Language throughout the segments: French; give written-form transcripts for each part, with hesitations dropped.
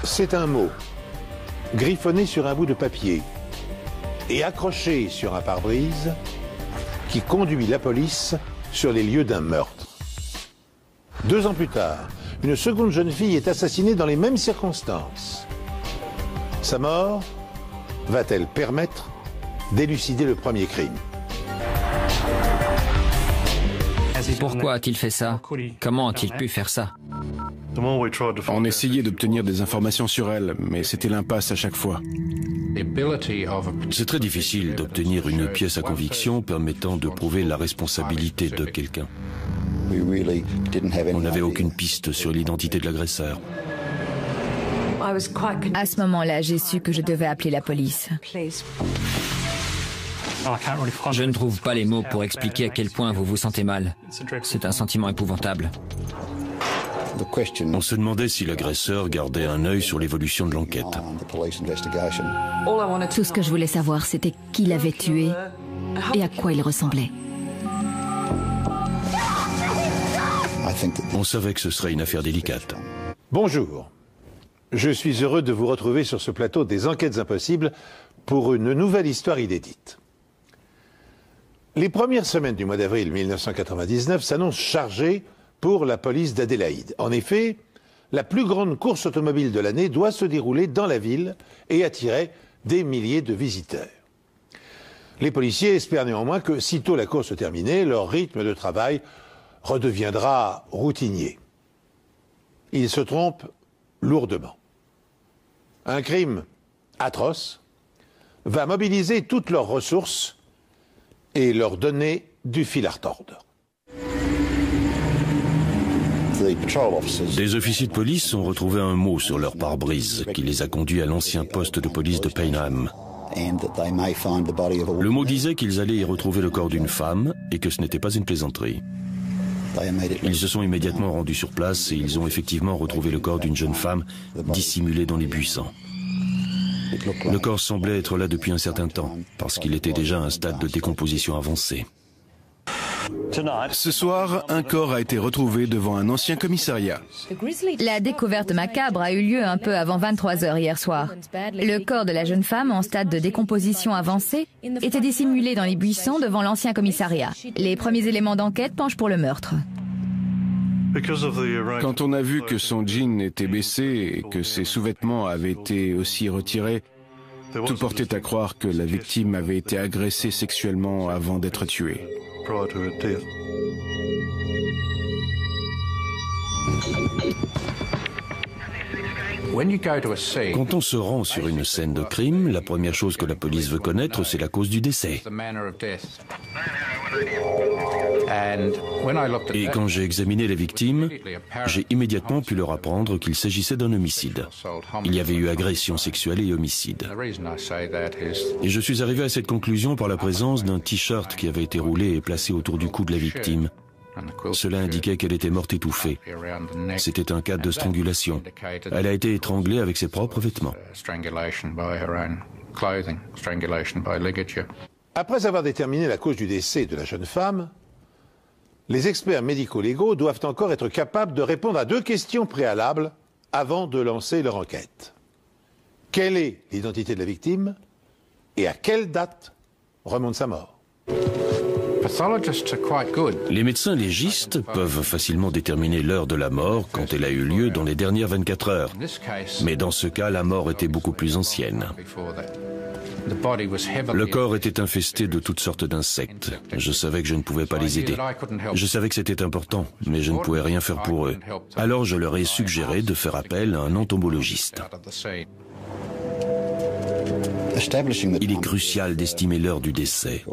C'est un mot, griffonné sur un bout de papier et accroché sur un pare-brise, qui conduit la police sur les lieux d'un meurtre. 2 ans plus tard, une seconde jeune fille est assassinée dans les mêmes circonstances. Sa mort va-t-elle permettre d'élucider le premier crime? Pourquoi a-t-il fait ça? Comment a-t-il pu faire ça? On essayait d'obtenir des informations sur elle, mais c'était l'impasse à chaque fois. C'est très difficile d'obtenir une pièce à conviction permettant de prouver la responsabilité de quelqu'un. On n'avait aucune piste sur l'identité de l'agresseur. À ce moment-là, j'ai su que je devais appeler la police. Je ne trouve pas les mots pour expliquer à quel point vous vous sentez mal. C'est un sentiment épouvantable. On se demandait si l'agresseur gardait un œil sur l'évolution de l'enquête. Tout ce que je voulais savoir, c'était qui l'avait tué et à quoi il ressemblait. On savait que ce serait une affaire délicate. Bonjour. Je suis heureux de vous retrouver sur ce plateau des Enquêtes Impossibles pour une nouvelle histoire inédite. Les premières semaines du mois d'avril 1999 s'annoncent chargées pour la police d'Adélaïde. En effet, la plus grande course automobile de l'année doit se dérouler dans la ville et attirer des milliers de visiteurs. Les policiers espèrent néanmoins que, sitôt la course terminée, leur rythme de travail redeviendra routinier. Ils se trompent lourdement. Un crime atroce va mobiliser toutes leurs ressources et leur donner du fil à retordre. Des officiers de police ont retrouvé un mot sur leur pare-brise qui les a conduits à l'ancien poste de police de Payneham. Le mot disait qu'ils allaient y retrouver le corps d'une femme et que ce n'était pas une plaisanterie. Ils se sont immédiatement rendus sur place et ils ont effectivement retrouvé le corps d'une jeune femme dissimulée dans les buissons. Le corps semblait être là depuis un certain temps, parce qu'il était déjà à un stade de décomposition avancé. Ce soir, un corps a été retrouvé devant un ancien commissariat. La découverte macabre a eu lieu un peu avant 23 h hier soir. Le corps de la jeune femme, en stade de décomposition avancée, était dissimulé dans les buissons devant l'ancien commissariat. Les premiers éléments d'enquête penchent pour le meurtre. Quand on a vu que son jean était baissé et que ses sous-vêtements avaient été aussi retirés, tout portait à croire que la victime avait été agressée sexuellement avant d'être tuée. Quand on se rend sur une scène de crime, la première chose que la police veut connaître, c'est la cause du décès. Et quand j'ai examiné les victimes, j'ai immédiatement pu leur apprendre qu'il s'agissait d'un homicide. Il y avait eu agression sexuelle et homicide. Et je suis arrivé à cette conclusion par la présence d'un t-shirt qui avait été roulé et placé autour du cou de la victime. Cela indiquait qu'elle était morte étouffée. C'était un cas de strangulation. Elle a été étranglée avec ses propres vêtements. Après avoir déterminé la cause du décès de la jeune femme, les experts médico-légaux doivent encore être capables de répondre à 2 questions préalables avant de lancer leur enquête. Quelle est l'identité de la victime et à quelle date remonte sa mort? Les médecins légistes peuvent facilement déterminer l'heure de la mort quand elle a eu lieu dans les dernières 24 heures. Mais dans ce cas, la mort était beaucoup plus ancienne. Le corps était infesté de toutes sortes d'insectes. Je savais que je ne pouvais pas les aider. Je savais que c'était important, mais je ne pouvais rien faire pour eux. Alors je leur ai suggéré de faire appel à un entomologiste. Il est crucial d'estimer l'heure du décès.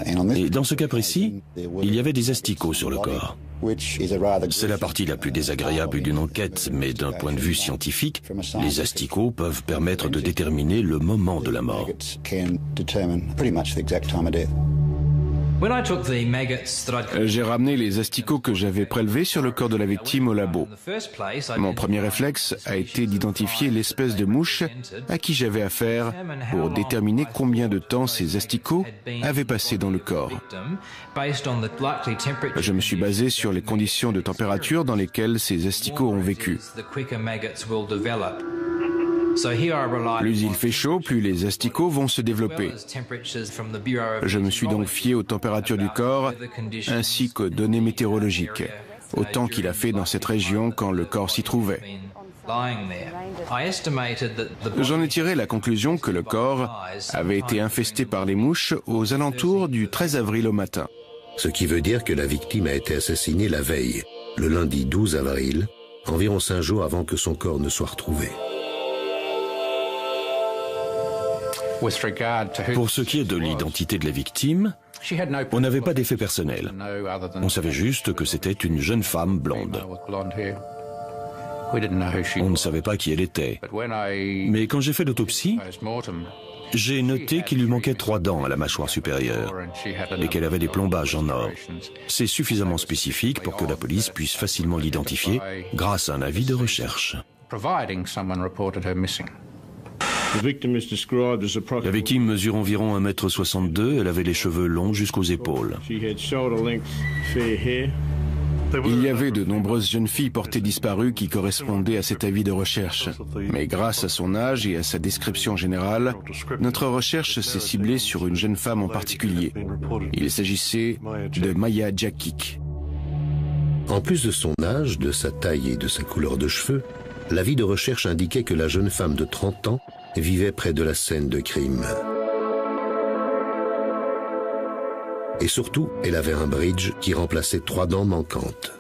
Et dans ce cas précis, il y avait des asticots sur le corps. C'est la partie la plus désagréable d'une enquête, mais d'un point de vue scientifique, les asticots peuvent permettre de déterminer le moment de la mort. J'ai ramené les asticots que j'avais prélevés sur le corps de la victime au labo. Mon premier réflexe a été d'identifier l'espèce de mouche à qui j'avais affaire pour déterminer combien de temps ces asticots avaient passé dans le corps. Je me suis basé sur les conditions de température dans lesquelles ces asticots ont vécu. Plus il fait chaud, plus les asticots vont se développer. Je me suis donc fié aux températures du corps ainsi qu'aux données météorologiques, autant qu'il a fait dans cette région quand le corps s'y trouvait. J'en ai tiré la conclusion que le corps avait été infesté par les mouches aux alentours du 13 avril au matin. Ce qui veut dire que la victime a été assassinée la veille, le lundi 12 avril, environ 5 jours avant que son corps ne soit retrouvé. Pour ce qui est de l'identité de la victime, on n'avait pas d'effet personnel. On savait juste que c'était une jeune femme blonde. On ne savait pas qui elle était. Mais quand j'ai fait l'autopsie, j'ai noté qu'il lui manquait 3 dents à la mâchoire supérieure et qu'elle avait des plombages en or. C'est suffisamment spécifique pour que la police puisse facilement l'identifier grâce à un avis de recherche. La victime mesure environ 1,62 m, elle avait les cheveux longs jusqu'aux épaules. Il y avait de nombreuses jeunes filles portées disparues qui correspondaient à cet avis de recherche. Mais grâce à son âge et à sa description générale, notre recherche s'est ciblée sur une jeune femme en particulier. Il s'agissait de Maya Jakic. En plus de son âge, de sa taille et de sa couleur de cheveux, l'avis de recherche indiquait que la jeune femme de 30 ans vivait près de la scène de crime. Et surtout, elle avait un bridge qui remplaçait 3 dents manquantes.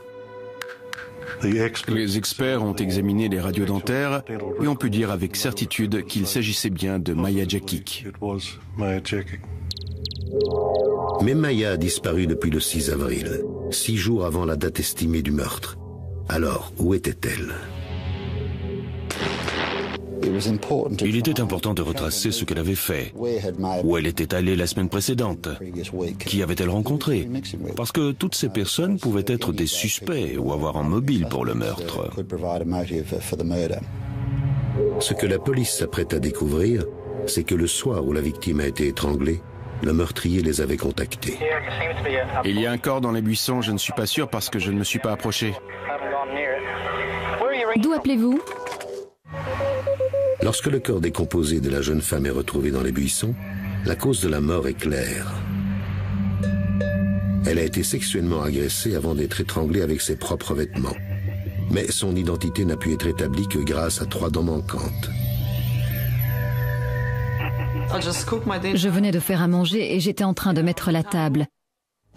Les experts ont examiné les radios dentaires et ont pu dire avec certitude qu'il s'agissait bien de Maya Jakic. Mais Maya a disparu depuis le 6 avril, 6 jours avant la date estimée du meurtre. Alors, où était-elle ? Il était important de retracer ce qu'elle avait fait, où elle était allée la semaine précédente, qui avait-elle rencontré, parce que toutes ces personnes pouvaient être des suspects ou avoir un mobile pour le meurtre. Ce que la police s'apprête à découvrir, c'est que le soir où la victime a été étranglée, le meurtrier les avait contactés. Il y a un corps dans les buissons, je ne suis pas sûr parce que je ne me suis pas approché. D'où appelez-vous ? Lorsque le corps décomposé de la jeune femme est retrouvé dans les buissons, la cause de la mort est claire. Elle a été sexuellement agressée avant d'être étranglée avec ses propres vêtements. Mais son identité n'a pu être établie que grâce à 3 dents manquantes. Je venais de faire à manger et j'étais en train de mettre la table.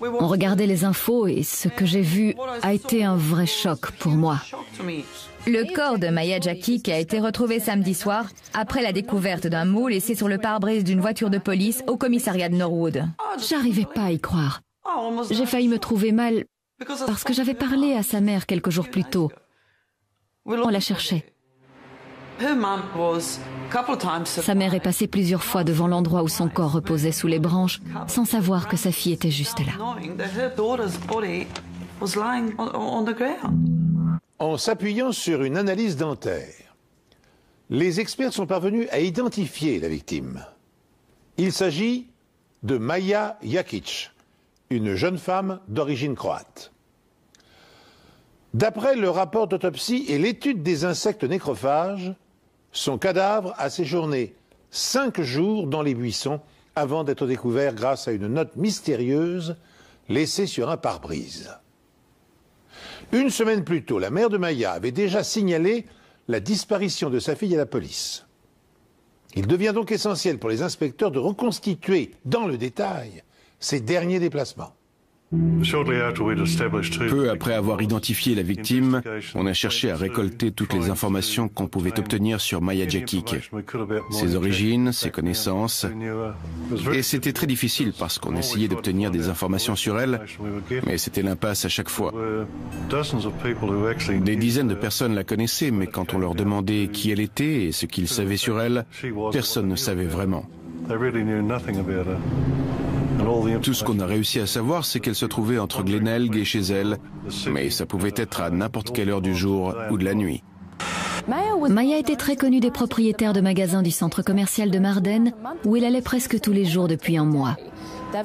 On regardait les infos et ce que j'ai vu a été un vrai choc pour moi. Le corps de Maya Jakic a été retrouvé samedi soir après la découverte d'un mot laissé sur le pare-brise d'une voiture de police au commissariat de Norwood. J'arrivais pas à y croire. J'ai failli me trouver mal parce que j'avais parlé à sa mère quelques jours plus tôt. On la cherchait. Sa mère est passée plusieurs fois devant l'endroit où son corps reposait sous les branches sans savoir que sa fille était juste là. En s'appuyant sur une analyse dentaire, les experts sont parvenus à identifier la victime. Il s'agit de Maya Jakic, une jeune femme d'origine croate. D'après le rapport d'autopsie et l'étude des insectes nécrophages, son cadavre a séjourné 5 jours dans les buissons avant d'être découvert grâce à une note mystérieuse laissée sur un pare-brise. Une semaine plus tôt, la mère de Maya avait déjà signalé la disparition de sa fille à la police. Il devient donc essentiel pour les inspecteurs de reconstituer dans le détail ces derniers déplacements. Peu après avoir identifié la victime, on a cherché à récolter toutes les informations qu'on pouvait obtenir sur Maya Jakic, ses origines, ses connaissances. Et c'était très difficile parce qu'on essayait d'obtenir des informations sur elle, mais c'était l'impasse à chaque fois. Des dizaines de personnes la connaissaient, mais quand on leur demandait qui elle était et ce qu'ils savaient sur elle, personne ne savait vraiment. Tout ce qu'on a réussi à savoir, c'est qu'elle se trouvait entre Glenelg et chez elle, mais ça pouvait être à n'importe quelle heure du jour ou de la nuit. Maya était très connue des propriétaires de magasins du centre commercial de Marden, où elle allait presque tous les jours depuis un mois.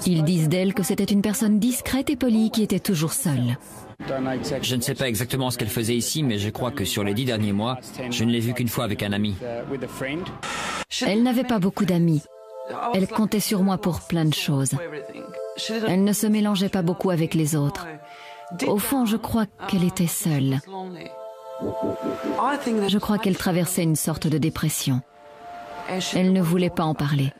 Ils disent d'elle que c'était une personne discrète et polie qui était toujours seule. Je ne sais pas exactement ce qu'elle faisait ici, mais je crois que sur les 10 derniers mois, je ne l'ai vue qu'une fois avec un ami. Elle n'avait pas beaucoup d'amis. Elle comptait sur moi pour plein de choses. Elle ne se mélangeait pas beaucoup avec les autres. Au fond, je crois qu'elle était seule. Je crois qu'elle traversait une sorte de dépression. Elle ne voulait pas en parler.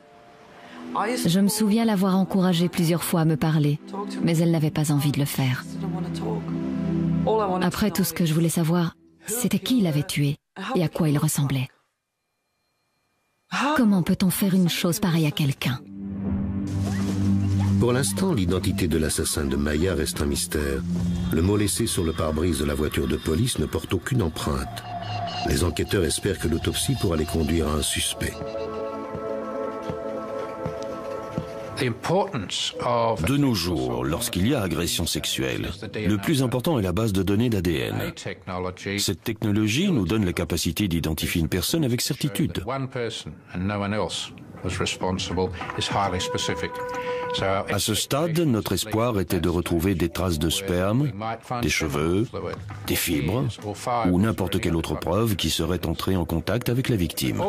Je me souviens l'avoir encouragée plusieurs fois à me parler, mais elle n'avait pas envie de le faire. Après, tout ce que je voulais savoir, c'était qui l'avait tué et à quoi il ressemblait. Comment peut-on faire une chose pareille à quelqu'un? Pour l'instant, l'identité de l'assassin de Maya reste un mystère. Le mot laissé sur le pare-brise de la voiture de police ne porte aucune empreinte. Les enquêteurs espèrent que l'autopsie pourra les conduire à un suspect. De nos jours, lorsqu'il y a agression sexuelle, le plus important est la base de données d'ADN. Cette technologie nous donne la capacité d'identifier une personne avec certitude. À ce stade, notre espoir était de retrouver des traces de sperme, des cheveux, des fibres ou n'importe quelle autre preuve qui serait entrée en contact avec la victime.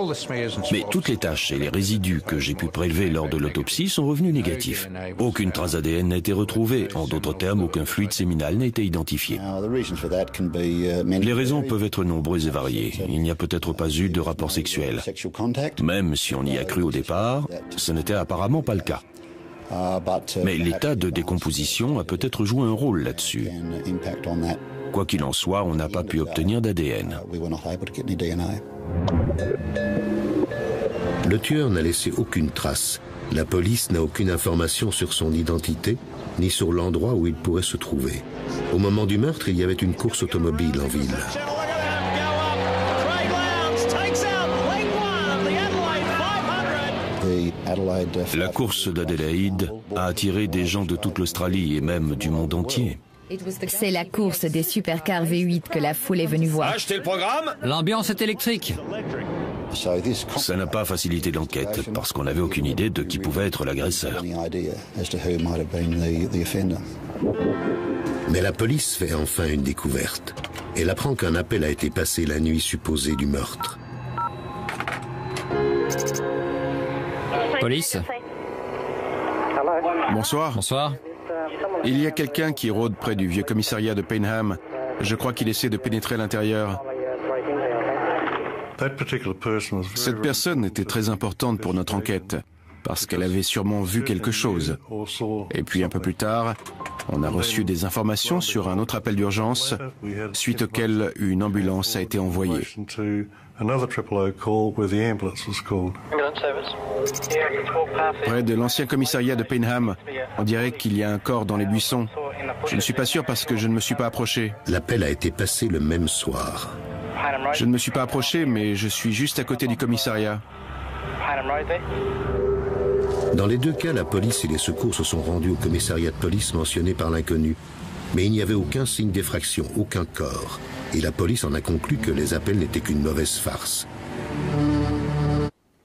Mais toutes les taches et les résidus que j'ai pu prélever lors de l'autopsie sont revenus négatifs. Aucune trace ADN n'a été retrouvée. En d'autres termes, aucun fluide séminal n'a été identifié. Les raisons peuvent être nombreuses et variées. Il n'y a peut-être pas eu de rapport sexuel. Même si on y a cru au départ, ce n'était apparemment pas le cas. Mais l'état de décomposition a peut-être joué un rôle là-dessus. Quoi qu'il en soit, on n'a pas pu obtenir d'ADN. Le tueur n'a laissé aucune trace. La police n'a aucune information sur son identité, ni sur l'endroit où il pourrait se trouver. Au moment du meurtre, il y avait une course automobile en ville. La course d'Adélaïde a attiré des gens de toute l'Australie et même du monde entier. C'est la course des supercars V8 que la foule est venue voir. Achetez le programme. L'ambiance est électrique. Ça n'a pas facilité l'enquête parce qu'on n'avait aucune idée de qui pouvait être l'agresseur. Mais la police fait enfin une découverte. Elle apprend qu'un appel a été passé la nuit supposée du meurtre. Police. Bonsoir. Bonsoir. Il y a quelqu'un qui rôde près du vieux commissariat de Payneham. Je crois qu'il essaie de pénétrer à l'intérieur. Cette personne était très importante pour notre enquête, parce qu'elle avait sûrement vu quelque chose. Et puis un peu plus tard, on a reçu des informations sur un autre appel d'urgence, suite auquel une ambulance a été envoyée. Près de l'ancien commissariat de Payneham, on dirait qu'il y a un corps dans les buissons. Je ne suis pas sûr parce que je ne me suis pas approché. L'appel a été passé le même soir. Je ne me suis pas approché, mais je suis juste à côté du commissariat. Dans les deux cas, la police et les secours se sont rendus au commissariat de police mentionné par l'inconnu. Mais il n'y avait aucun signe d'effraction, aucun corps. Et la police en a conclu que les appels n'étaient qu'une mauvaise farce.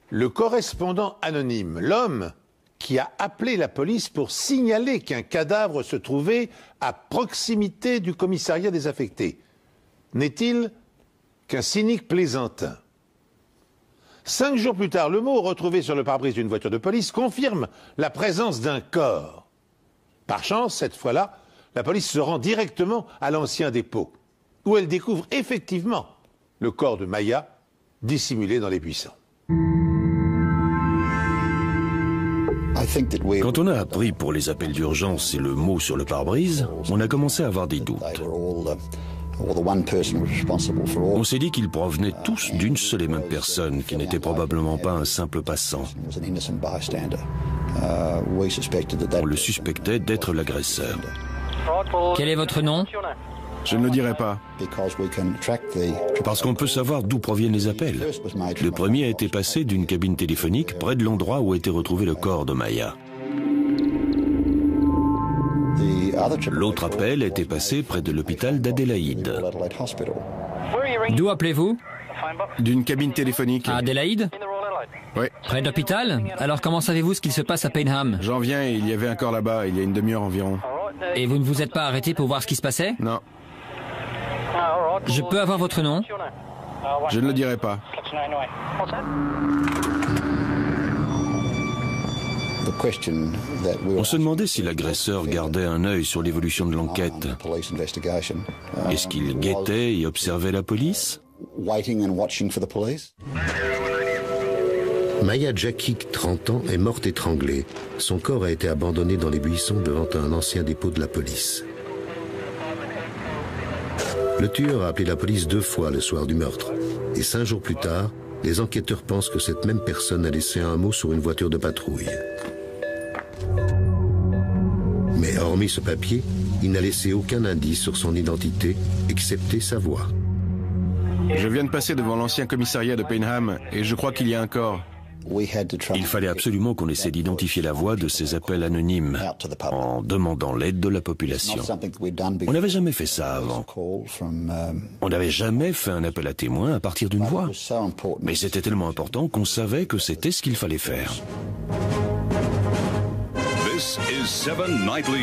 Le correspondant anonyme, l'homme qui a appelé la police pour signaler qu'un cadavre se trouvait à proximité du commissariat désaffecté, n'est-il qu'un cynique plaisantin? 5 jours plus tard, le mot retrouvé sur le pare-brise d'une voiture de police confirme la présence d'un corps. Par chance, cette fois-là, la police se rend directement à l'ancien dépôt, où elle découvre effectivement le corps de Maya dissimulé dans les buissons. Quand on a appris pour les appels d'urgence et le mot sur le pare-brise, on a commencé à avoir des doutes. On s'est dit qu'ils provenaient tous d'une seule et même personne, qui n'était probablement pas un simple passant. On le suspectait d'être l'agresseur. Quel est votre nom? Je ne le dirai pas. Parce qu'on peut savoir d'où proviennent les appels. Le premier a été passé d'une cabine téléphonique près de l'endroit où a été retrouvé le corps de Maya. L'autre appel a été passé près de l'hôpital d'Adélaïde. D'où appelez-vous? D'une cabine téléphonique. À Adélaïde? Oui. Près de l'hôpital? Alors comment savez-vous ce qu'il se passe à Payneham? J'en viens et il y avait un corps là-bas, il y a une demi-heure environ. Et vous ne vous êtes pas arrêté pour voir ce qui se passait? Non, Je peux avoir votre nom? je ne le dirai pas. On se demandait si l'agresseur gardait un œil sur l'évolution de l'enquête. Est-ce qu'il guettait et observait la police? Maya Djakic, 30 ans, est morte étranglée. Son corps a été abandonné dans les buissons devant un ancien dépôt de la police. Le tueur a appelé la police 2 fois le soir du meurtre. Et 5 jours plus tard, les enquêteurs pensent que cette même personne a laissé un mot sur une voiture de patrouille. Mais hormis ce papier, il n'a laissé aucun indice sur son identité, excepté sa voix. Je viens de passer devant l'ancien commissariat de Payneham et je crois qu'il y a un corps. Il fallait absolument qu'on essaie d'identifier la voix de ces appels anonymes en demandant l'aide de la population. On n'avait jamais fait ça avant. On n'avait jamais fait un appel à témoins à partir d'une voix. Mais c'était tellement important qu'on savait que c'était ce qu'il fallait faire.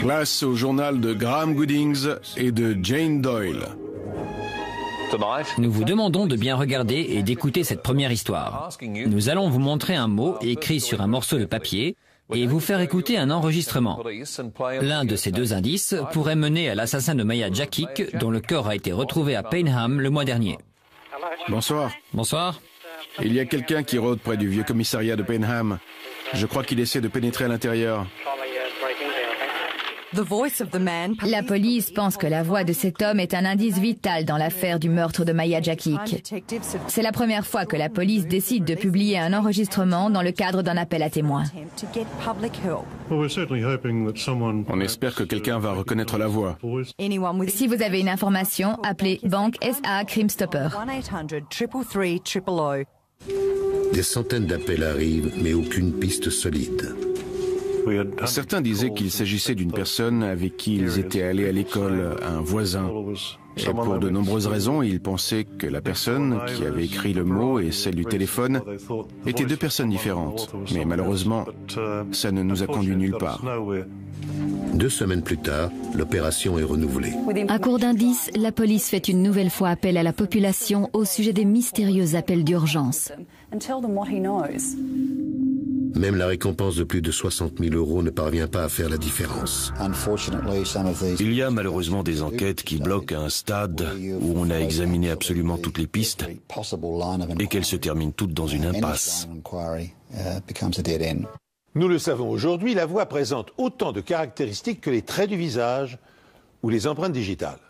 Place au journal de Graham Goodings et de Jane Doyle. Nous vous demandons de bien regarder et d'écouter cette première histoire. Nous allons vous montrer un mot écrit sur un morceau de papier et vous faire écouter un enregistrement. L'un de ces 2 indices pourrait mener à l'assassin de Maya Djakic, dont le corps a été retrouvé à Payneham le mois dernier. Bonsoir. Bonsoir. Il y a quelqu'un qui rôde près du vieux commissariat de Payneham. Je crois qu'il essaie de pénétrer à l'intérieur. La police pense que la voix de cet homme est un indice vital dans l'affaire du meurtre de Maya Djakic. C'est la première fois que la police décide de publier un enregistrement dans le cadre d'un appel à témoins. On espère que quelqu'un va reconnaître la voix. Si vous avez une information, appelez Banque SA Crime Stopper. Des centaines d'appels arrivent, mais aucune piste solide. Certains disaient qu'il s'agissait d'une personne avec qui ils étaient allés à l'école, un voisin. Et pour de nombreuses raisons, ils pensaient que la personne qui avait écrit le mot et celle du téléphone étaient 2 personnes différentes. Mais malheureusement, ça ne nous a conduit nulle part. 2 semaines plus tard, l'opération est renouvelée. À court d'indices, la police fait une nouvelle fois appel à la population au sujet des mystérieux appels d'urgence. Même la récompense de plus de 60 000 € ne parvient pas à faire la différence. Il y a malheureusement des enquêtes qui bloquent à un stade où on a examiné absolument toutes les pistes et qu'elles se terminent toutes dans une impasse. Nous le savons aujourd'hui, la voix présente autant de caractéristiques que les traits du visage ou les empreintes digitales.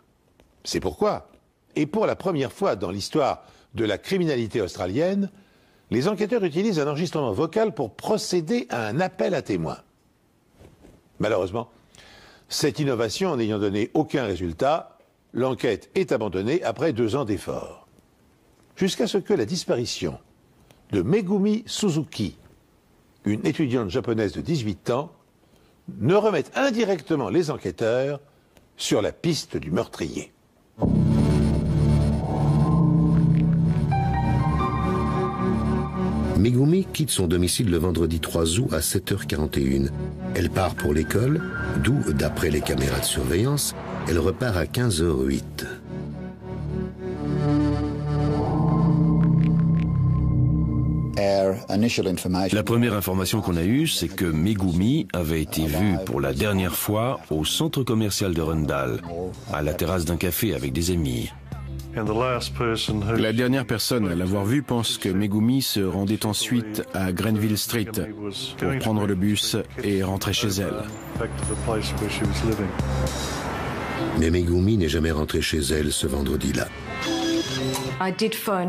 C'est pourquoi, et pour la première fois dans l'histoire de la criminalité australienne, les enquêteurs utilisent un enregistrement vocal pour procéder à un appel à témoins. Malheureusement, cette innovation n'ayant donné aucun résultat, l'enquête est abandonnée après 2 ans d'efforts. Jusqu'à ce que la disparition de Megumi Suzuki, une étudiante japonaise de 18 ans, ne remette indirectement les enquêteurs sur la piste du meurtrier. Megumi quitte son domicile le vendredi 3 août à 7h41. Elle part pour l'école, d'où, d'après les caméras de surveillance, elle repart à 15h08. La première information qu'on a eue, c'est que Megumi avait été vue pour la dernière fois au centre commercial de Rundle, à la terrasse d'un café avec des amis. La dernière personne à l'avoir vue pense que Megumi se rendait ensuite à Grenville Street pour prendre le bus et rentrer chez elle. Mais Megumi n'est jamais rentrée chez elle ce vendredi-là.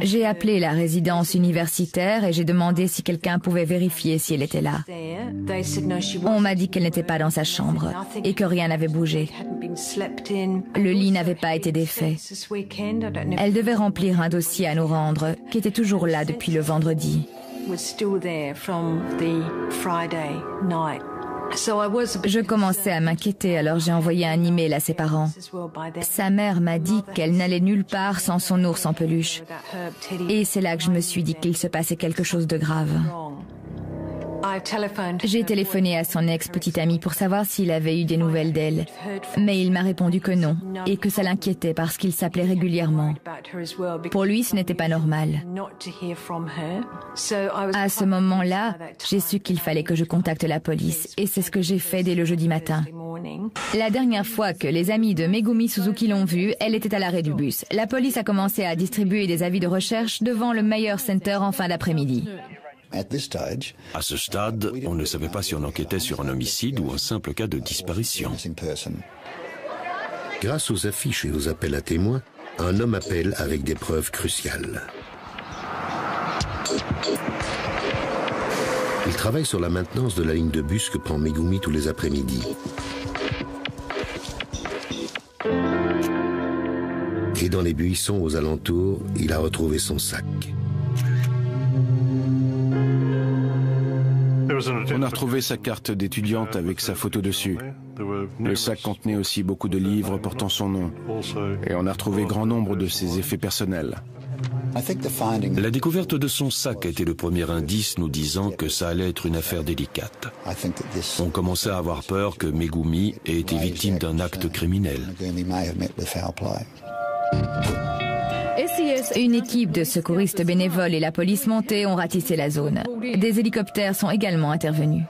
J'ai appelé la résidence universitaire et j'ai demandé si quelqu'un pouvait vérifier si elle était là. On m'a dit qu'elle n'était pas dans sa chambre et que rien n'avait bougé. Le lit n'avait pas été défait. Elle devait remplir un dossier à nous rendre, qui était toujours là depuis le vendredi. Je commençais à m'inquiéter, alors j'ai envoyé un email à ses parents. Sa mère m'a dit qu'elle n'allait nulle part sans son ours en peluche. Et c'est là que je me suis dit qu'il se passait quelque chose de grave. J'ai téléphoné à son ex-petite amie pour savoir s'il avait eu des nouvelles d'elle, mais il m'a répondu que non, et que ça l'inquiétait parce qu'il s'appelait régulièrement. Pour lui, ce n'était pas normal. À ce moment-là, j'ai su qu'il fallait que je contacte la police, et c'est ce que j'ai fait dès le jeudi matin. La dernière fois que les amis de Megumi Suzuki l'ont vue, elle était à l'arrêt du bus. La police a commencé à distribuer des avis de recherche devant le Meyer Center en fin d'après-midi. À ce stade, on ne savait pas si on enquêtait sur un homicide ou un simple cas de disparition. Grâce aux affiches et aux appels à témoins, un homme appelle avec des preuves cruciales. Il travaille sur la maintenance de la ligne de bus que prend Megumi tous les après-midi. Et dans les buissons aux alentours, il a retrouvé son sac. On a retrouvé sa carte d'étudiante avec sa photo dessus. Le sac contenait aussi beaucoup de livres portant son nom. Et on a retrouvé grand nombre de ses effets personnels. La découverte de son sac a été le premier indice nous disant que ça allait être une affaire délicate. On commençait à avoir peur que Megumi ait été victime d'un acte criminel. Une équipe de secouristes bénévoles et la police montée ont ratissé la zone. Des hélicoptères sont également intervenus.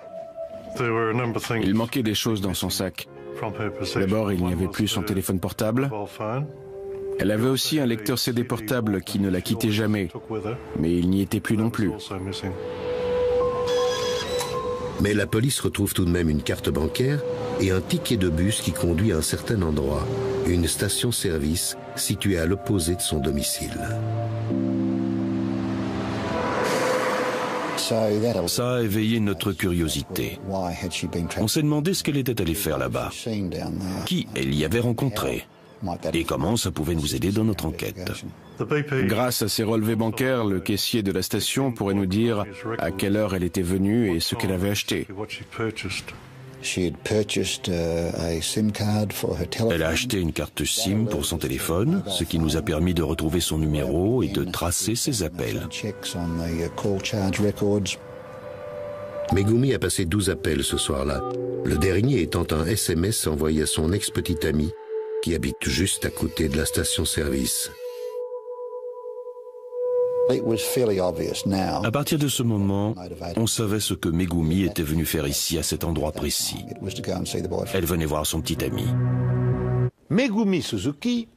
Il manquait des choses dans son sac. D'abord, il n'y avait plus son téléphone portable. Elle avait aussi un lecteur CD portable qui ne la quittait jamais, mais il n'y était plus non plus. Mais la police retrouve tout de même une carte bancaire et un ticket de bus qui conduit à un certain endroit, une station-service située à l'opposé de son domicile. Ça a éveillé notre curiosité. On s'est demandé ce qu'elle était allée faire là-bas, qui elle y avait rencontré, et comment ça pouvait nous aider dans notre enquête. Grâce à ses relevés bancaires, le caissier de la station pourrait nous dire à quelle heure elle était venue et ce qu'elle avait acheté. Elle a acheté une carte SIM pour son téléphone, ce qui nous a permis de retrouver son numéro et de tracer ses appels. Megumi a passé 12 appels ce soir-là, le dernier étant un SMS envoyé à son ex-petite amie qui habite juste à côté de la station-service. À partir de ce moment, on savait ce que Megumi était venue faire ici, à cet endroit précis. Elle venait voir son petit ami. Megumi Suzuki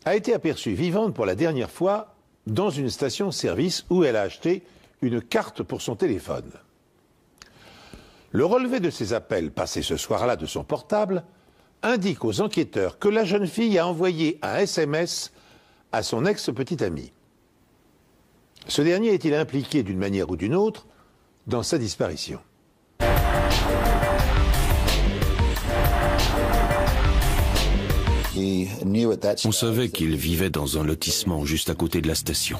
a été aperçue vivante pour la dernière fois dans une station-service où elle a acheté une carte pour son téléphone. Le relevé de ses appels passés ce soir-là de son portable indique aux enquêteurs que la jeune fille a envoyé un SMS à son ex-petite ami. Ce dernier est-il impliqué d'une manière ou d'une autre dans sa disparition? On savait qu'il vivait dans un lotissement juste à côté de la station.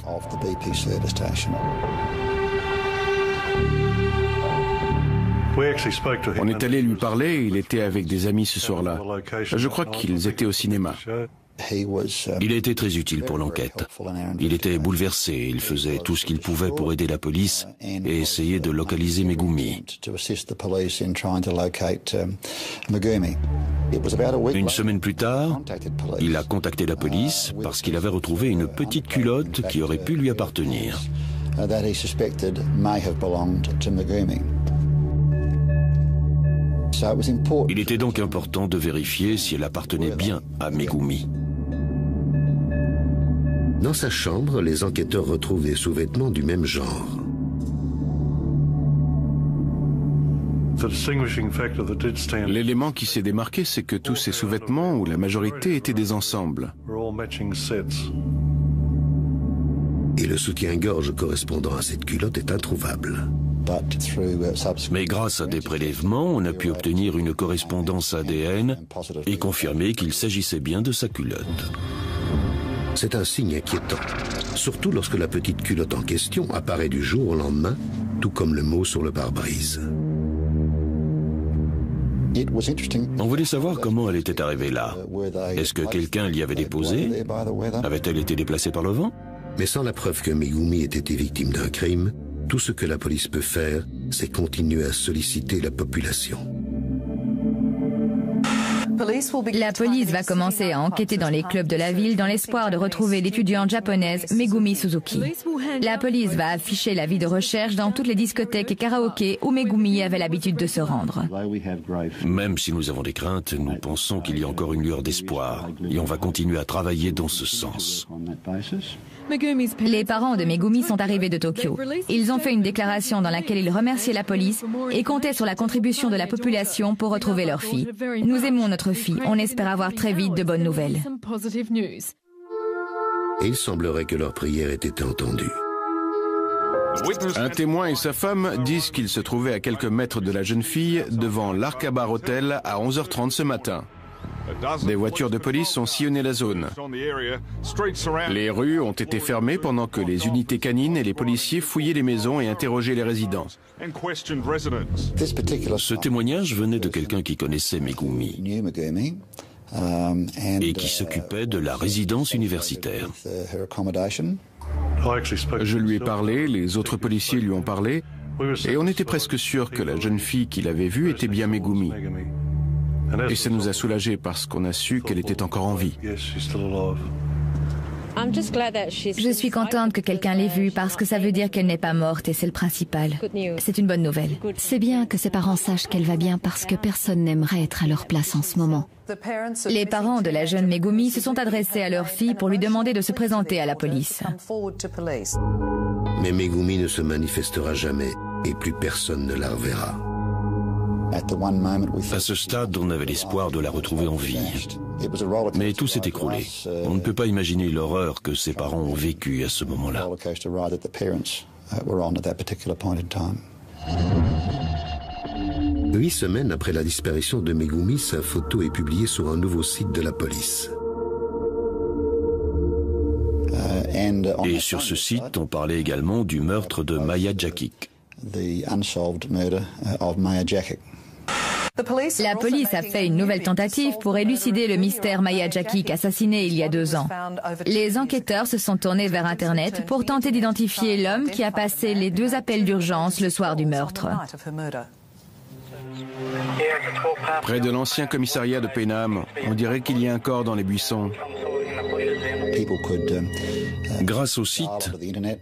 On est allé lui parler, il était avec des amis ce soir-là. Je crois qu'ils étaient au cinéma. Il a été très utile pour l'enquête. Il était bouleversé, il faisait tout ce qu'il pouvait pour aider la police et essayer de localiser Megumi. Une semaine plus tard, il a contacté la police parce qu'il avait retrouvé une petite culotte qui aurait pu lui appartenir. Il était donc important de vérifier si elle appartenait bien à Megumi. Dans sa chambre, les enquêteurs retrouvent des sous-vêtements du même genre. L'élément qui s'est démarqué, c'est que tous ces sous-vêtements, ou la majorité, étaient des ensembles. Et le soutien-gorge correspondant à cette culotte est introuvable. Mais grâce à des prélèvements, on a pu obtenir une correspondance ADN et confirmer qu'il s'agissait bien de sa culotte. C'est un signe inquiétant, surtout lorsque la petite culotte en question apparaît du jour au lendemain, tout comme le mot sur le pare-brise. On voulait savoir comment elle était arrivée là. Est-ce que quelqu'un l'y avait déposée? Avait-elle été déplacée par le vent? Mais sans la preuve que Megumi ait été victime d'un crime, Tout ce que la police peut faire, c'est continuer à solliciter la population. La police va commencer à enquêter dans les clubs de la ville dans l'espoir de retrouver l'étudiante japonaise Megumi Suzuki. La police va afficher l'avis de recherche dans toutes les discothèques et karaokés où Megumi avait l'habitude de se rendre. Même si nous avons des craintes, nous pensons qu'il y a encore une lueur d'espoir et on va continuer à travailler dans ce sens. Les parents de Megumi sont arrivés de Tokyo. Ils ont fait une déclaration dans laquelle ils remerciaient la police et comptaient sur la contribution de la population pour retrouver leur fille. Nous aimons notre fille. On espère avoir très vite de bonnes nouvelles. Et il semblerait que leurs prières aient été entendues. Un témoin et sa femme disent qu'ils se trouvaient à quelques mètres de la jeune fille devant l'Arkabar Hotel à 11h30 ce matin. Des voitures de police ont sillonné la zone. Les rues ont été fermées pendant que les unités canines et les policiers fouillaient les maisons et interrogeaient les résidents. Ce témoignage venait de quelqu'un qui connaissait Megumi et qui s'occupait de la résidence universitaire. Je lui ai parlé, les autres policiers lui ont parlé, et on était presque sûr que la jeune fille qu'il avait vue était bien Megumi. Et ça nous a soulagés parce qu'on a su qu'elle était encore en vie. Je suis contente que quelqu'un l'ait vue parce que ça veut dire qu'elle n'est pas morte et c'est le principal. C'est une bonne nouvelle. C'est bien que ses parents sachent qu'elle va bien parce que personne n'aimerait être à leur place en ce moment. Les parents de la jeune Megumi se sont adressés à leur fille pour lui demander de se présenter à la police. Mais Megumi ne se manifestera jamais et plus personne ne la reverra. À ce stade, on avait l'espoir de la retrouver en vie. Mais tout s'est écroulé. On ne peut pas imaginer l'horreur que ses parents ont vécue à ce moment-là. 8 semaines après la disparition de Megumi, sa photo est publiée sur un nouveau site de la police. Et sur ce site, on parlait également du meurtre de Maya Jakic. La police a fait une nouvelle tentative pour élucider le mystère Maya Jakic assassiné il y a 2 ans. Les enquêteurs se sont tournés vers Internet pour tenter d'identifier l'homme qui a passé les 2 appels d'urgence le soir du meurtre. Près de l'ancien commissariat de Penam, on dirait qu'il y a un corps dans les buissons. Grâce au site,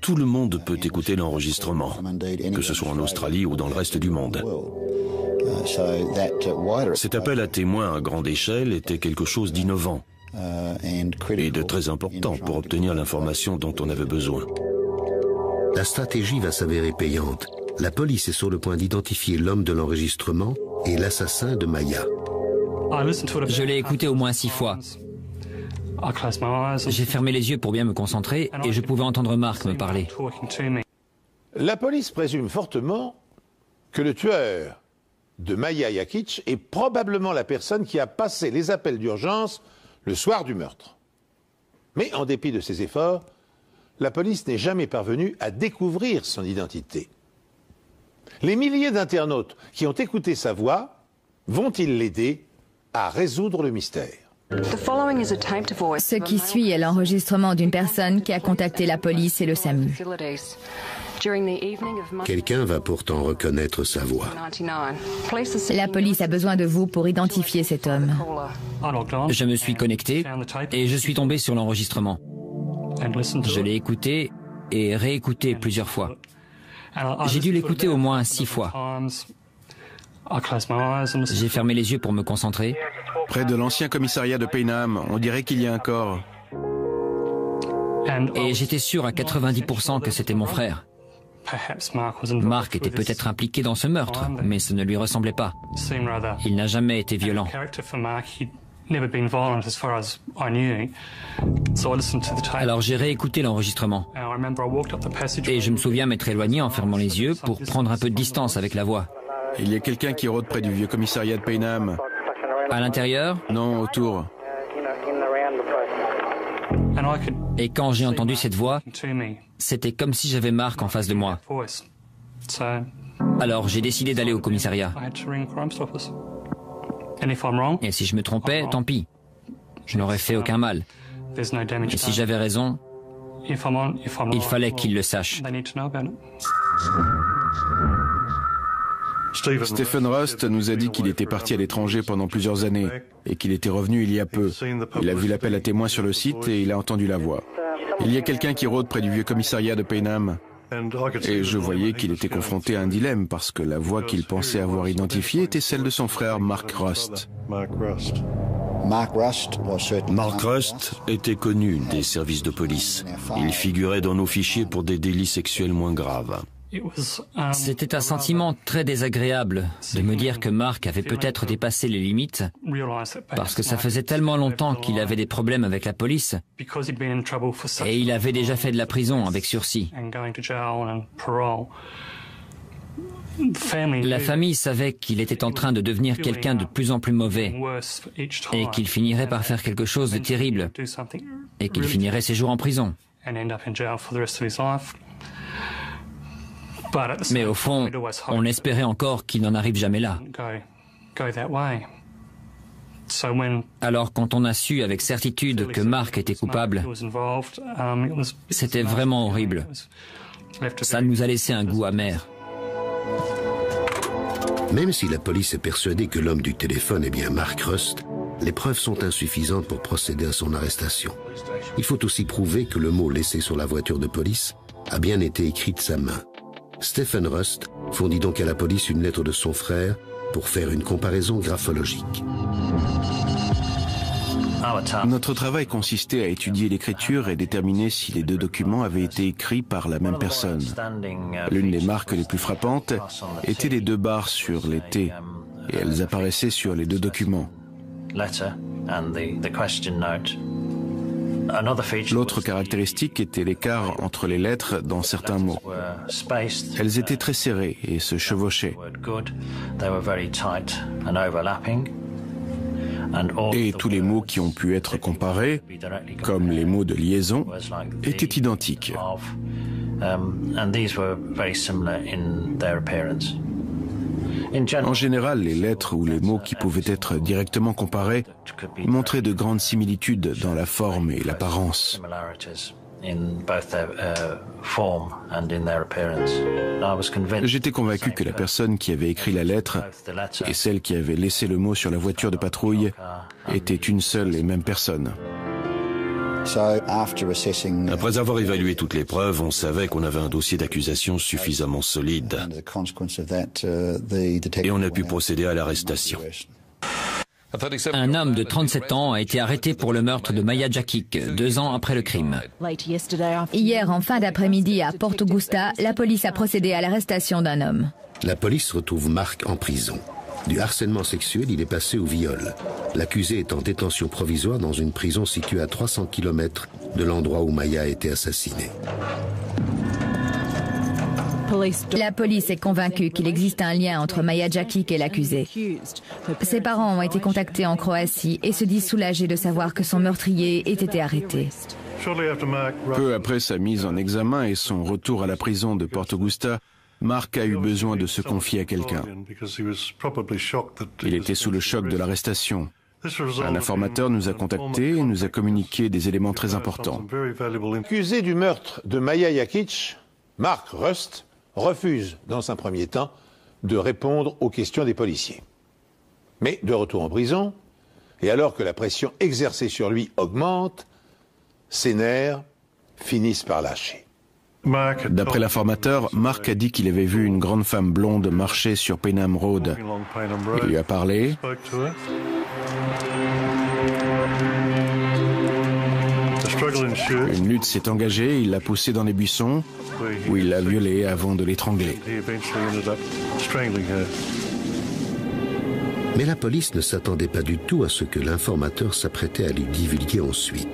tout le monde peut écouter l'enregistrement, que ce soit en Australie ou dans le reste du monde. Cet appel à témoins à grande échelle était quelque chose d'innovant et de très important pour obtenir l'information dont on avait besoin. La stratégie va s'avérer payante. La police est sur le point d'identifier l'homme de l'enregistrement et l'assassin de Maya. Je l'ai écouté au moins 6 fois. J'ai fermé les yeux pour bien me concentrer et je pouvais entendre Mark me parler. La police présume fortement que le tueur de Maya Jakic est probablement la personne qui a passé les appels d'urgence le soir du meurtre. Mais en dépit de ses efforts, la police n'est jamais parvenue à découvrir son identité. Les milliers d'internautes qui ont écouté sa voix vont-ils l'aider à résoudre le mystère? Ce qui suit est l'enregistrement d'une personne qui a contacté la police et le SAMU. Quelqu'un va pourtant reconnaître sa voix. La police a besoin de vous pour identifier cet homme. Je me suis connecté et je suis tombé sur l'enregistrement. Je l'ai écouté et réécouté plusieurs fois. J'ai dû l'écouter au moins 6 fois. J'ai fermé les yeux pour me concentrer. Près de l'ancien commissariat de Penam, on dirait qu'il y a un corps. Et j'étais sûr à 90% que c'était mon frère. Mark était peut-être impliqué dans ce meurtre, mais ça ne lui ressemblait pas. Il n'a jamais été violent. Alors j'ai réécouté l'enregistrement. Et je me souviens m'être éloigné en fermant les yeux pour prendre un peu de distance avec la voix. Il y a quelqu'un qui rôde près du vieux commissariat de Penam. À l'intérieur? Non, autour. Et quand j'ai entendu cette voix, c'était comme si j'avais Mark en face de moi. Alors j'ai décidé d'aller au commissariat. Et si je me trompais, tant pis. Je n'aurais fait aucun mal. Et si j'avais raison, il fallait qu'il le sache. Stephen Rust nous a dit qu'il était parti à l'étranger pendant plusieurs années et qu'il était revenu il y a peu. Il a vu l'appel à témoins sur le site et il a entendu la voix. Il y a quelqu'un qui rôde près du vieux commissariat de Paynham. Et je voyais qu'il était confronté à un dilemme parce que la voix qu'il pensait avoir identifiée était celle de son frère Mark Rust. Mark Rust était connu des services de police. Il figurait dans nos fichiers pour des délits sexuels moins graves. C'était un sentiment très désagréable de me dire que Mark avait peut-être dépassé les limites parce que ça faisait tellement longtemps qu'il avait des problèmes avec la police et il avait déjà fait de la prison avec sursis. La famille savait qu'il était en train de devenir quelqu'un de plus en plus mauvais et qu'il finirait par faire quelque chose de terrible et qu'il finirait ses jours en prison. Mais au fond, on espérait encore qu'il n'en arrive jamais là. Alors quand on a su avec certitude que Mark était coupable, c'était vraiment horrible. Ça nous a laissé un goût amer. Même si la police est persuadée que l'homme du téléphone est bien Mark Rust, les preuves sont insuffisantes pour procéder à son arrestation. Il faut aussi prouver que le mot laissé sur la voiture de police a bien été écrit de sa main. Stephen Rust fournit donc à la police une lettre de son frère pour faire une comparaison graphologique. Notre travail consistait à étudier l'écriture et déterminer si les deux documents avaient été écrits par la même personne. L'une des marques les plus frappantes était les deux barres sur les T, et elles apparaissaient sur les deux documents. L'autre caractéristique était l'écart entre les lettres dans certains mots. Elles étaient très serrées et se chevauchaient. Et tous les mots qui ont pu être comparés, comme les mots de liaison, étaient identiques. En général, les lettres ou les mots qui pouvaient être directement comparés montraient de grandes similitudes dans la forme et l'apparence. J'étais convaincu que la personne qui avait écrit la lettre et celle qui avait laissé le mot sur la voiture de patrouille étaient une seule et même personne. Après avoir évalué toutes les preuves, on savait qu'on avait un dossier d'accusation suffisamment solide. Et on a pu procéder à l'arrestation. Un homme de 37 ans a été arrêté pour le meurtre de Maya Jakic, 2 ans après le crime. Hier, en fin d'après-midi, à Port Augusta, la police a procédé à l'arrestation d'un homme. La police retrouve Mark en prison. Du harcèlement sexuel, il est passé au viol. L'accusé est en détention provisoire dans une prison située à 300 km de l'endroit où Maya a été assassinée. La police est convaincue qu'il existe un lien entre Maya Jakic et l'accusé. Ses parents ont été contactés en Croatie et se disent soulagés de savoir que son meurtrier ait été arrêté. Peu après sa mise en examen et son retour à la prison de Port Augusta, Mark a eu besoin de se confier à quelqu'un. Il était sous le choc de l'arrestation. Un informateur nous a contactés et nous a communiqué des éléments très importants. L'accusé du meurtre de Maya Jakic, Mark Rust, refuse, dans un premier temps, de répondre aux questions des policiers. Mais de retour en prison, et alors que la pression exercée sur lui augmente, ses nerfs finissent par lâcher. D'après l'informateur, Mark a dit qu'il avait vu une grande femme blonde marcher sur Paynham Road. Il lui a parlé. Une lutte s'est engagée, il l'a poussée dans les buissons, où il l'a violée avant de l'étrangler. Mais la police ne s'attendait pas du tout à ce que l'informateur s'apprêtait à lui divulguer ensuite.